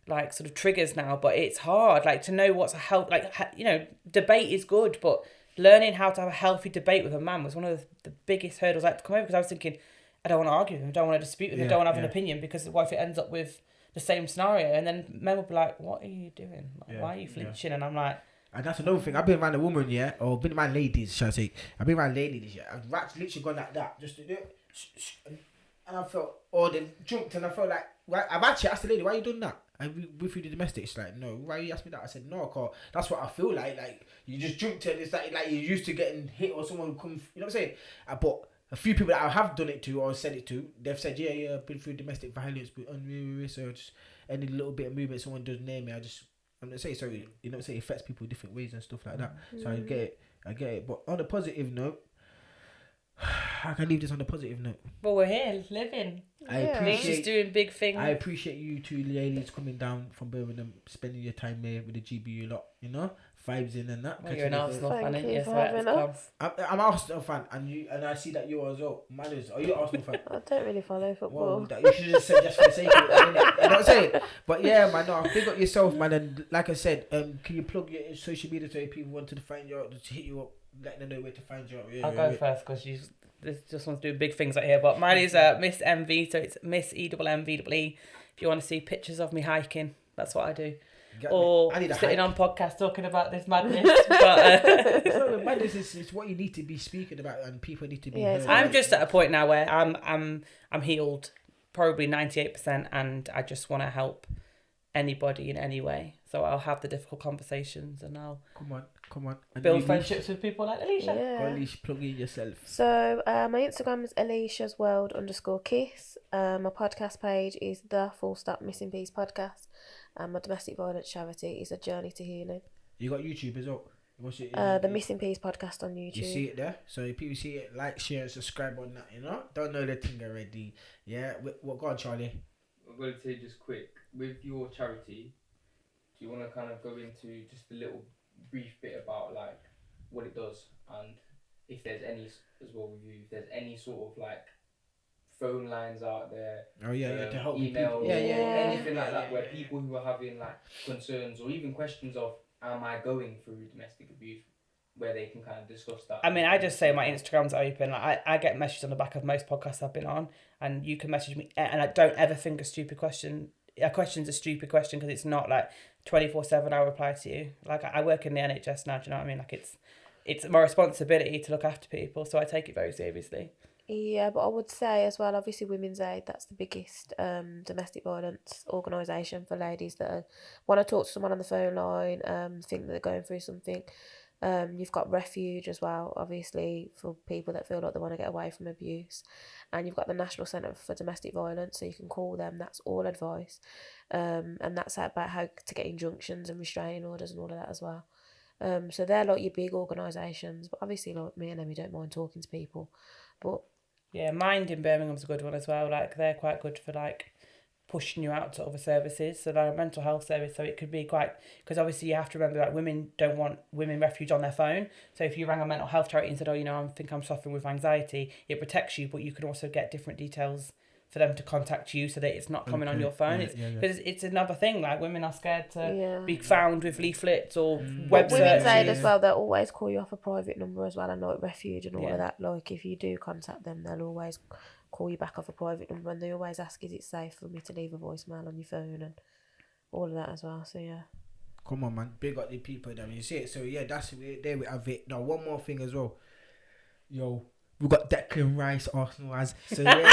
like, sort of triggers now. But it's hard, like, to know what's a health. Like, you know, debate is good, but learning how to have a healthy debate with a man was one of the biggest hurdles I had to come over, because I was thinking, I don't want to argue with him, I don't want to dispute with him, I don't want to have an opinion, because what if it ends up with the same scenario? And then men will be like, what are you doing? Like, why are you flinching? And I'm like... And that's another thing. I've been around a woman, or been around ladies, shall I say. I've been around ladies, I've literally gone like that, just to do it. And I felt, or they jumped, and I felt like, I've actually asked the lady, why are you doing that? And we through the domestic, she's like, no, why you ask me that? I said, no, cause that's what I feel like you just jumped and it's like you're used to getting hit or someone come, you know what I'm saying? But a few people that I have done it to or said it to, they've said, yeah, I've been through domestic violence, but so just any little bit of movement someone does near me, I'm gonna say, so you know what I'm saying, it affects people different ways and stuff like that. So I get it. But on a positive note, I can leave this on a positive note. But we're here living. She's doing big things. I appreciate you two ladies coming down from Birmingham, spending your time here with the GBU lot, you know, vibes in and that. Well, you're an Arsenal fan, aren't you? I'm an Arsenal fan, and I see that you are as well. Manners, are you an Arsenal fan? I don't really follow football. Well, you should just say just for the sake of it, innit? You know what I'm saying? But yeah, man, no, big up yourself, man. And like I said, can you plug your social media so if people wanted to find you out, to hit you up, let them know where to find you out? I'll go first because this just wants to do big things out here. But mine is Miss MV, so it's Miss EMMVEE. If you want to see pictures of me hiking, that's what I do. Or sitting on podcasts talking about this madness. But madness is what you need to be speaking about, and people need to be. Yeah, I'm just at a point now where I'm healed, probably 98%, and I just want to help anybody in any way. So I'll have the difficult conversations, and I'll come on, and build friendships with people like Alicia. Yeah. Alicia, plug in yourself. So my Instagram is aliciasworld_kiss. My podcast page is the _missemmvee podcast. And my domestic violence charity is A Journey to Healing. You got YouTube as well? The Missing Peas podcast on YouTube. You see it there? So if people see it, like, share, and subscribe on that, you know? Don't know the thing already. Yeah? What, go on, Charlie. I'm going to say just quick, with your charity, do you want to kind of go into just a little brief bit about, like, what it does and if there's any as well with you, if there's any sort of like phone lines out there. Oh yeah, to help emails, people. anything like that, where people who are having like concerns or even questions of, am I going through domestic abuse, where they can kind of discuss that. I mean, I just say my Instagram's open. Like, I get messages on the back of most podcasts I've been on, and you can message me, and I don't ever think a question's a stupid question, because it's not like 24/7 I'll reply to you. Like, I work in the NHS now, do you know what I mean? Like, it's my responsibility to look after people, so I take it very seriously. Yeah, but I would say as well, obviously Women's Aid, that's the biggest domestic violence organisation for ladies that want to talk to someone on the phone line, think that they're going through something. You've got Refuge as well, obviously, for people that feel like they want to get away from abuse. And you've got the National Centre for Domestic Violence, so you can call them. That's all advice. And that's about how to get injunctions and restraining orders and all of that as well. So they're like your big organisations. But obviously, like me and Emmy don't mind talking to people. But yeah, Mind in Birmingham's a good one as well. Like, they're quite good for like pushing you out to other services. So they're a mental health service, so it could be quite, because obviously you have to remember that women don't want women refuge on their phone. So if you rang a mental health charity and said, oh, you know, I think I'm suffering with anxiety, it protects you, but you can also get different details for them to contact you, so that it's not coming on your phone. Because it's another thing, like, women are scared to be found with leaflets or web searches. Women's Aid as well, they'll always call you off a private number as well, and like Refuge and all of that. Like, if you do contact them, they'll always call you back off a private number, and they always ask, is it safe for me to leave a voicemail on your phone, and all of that as well. So yeah, come on, man, big up the people that you see it. So yeah, that's it. There we have it. Now one more thing as well, yo, we got Declan Rice, Arsenal as, so yeah,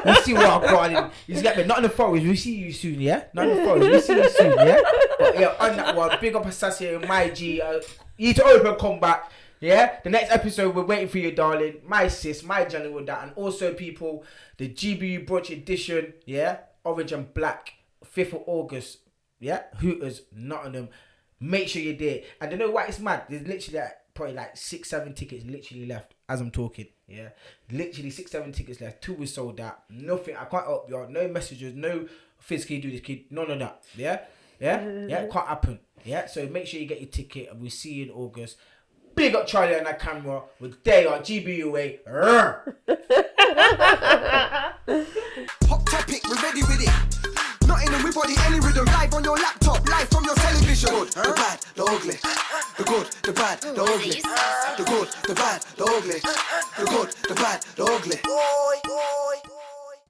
you see what I'm calling. You get me? Not in the forest. We'll see you soon, yeah. Not in the forest. We'll see you soon, yeah. But yeah, on that one, big up Assassin, my G. You need to open comeback. Yeah, the next episode we're waiting for you, darling. My sis, my journey with that, and also people, the GBU Brunch edition, yeah, orange and black, 5th of August, yeah, Hooters, Nottingham. Make sure you're there. And you know what? It's mad. There's literally probably like 6-7 tickets literally left as I'm talking. Yeah, literally 6-7 tickets left. 2 was sold out. Nothing. I can't help you. No messages. No FIZZ kid do this kid. None of that. Yeah. It can't happen. Yeah. So make sure you get your ticket, and we'll see you in August. Big up Charlie on that camera with Day on GBUA. Hot topic, we're ready with it. Not in everybody, any rhythm. Live on your laptop, live from your television. The bad, the ugly. The good, the bad, the ugly. The good, the bad, the ugly.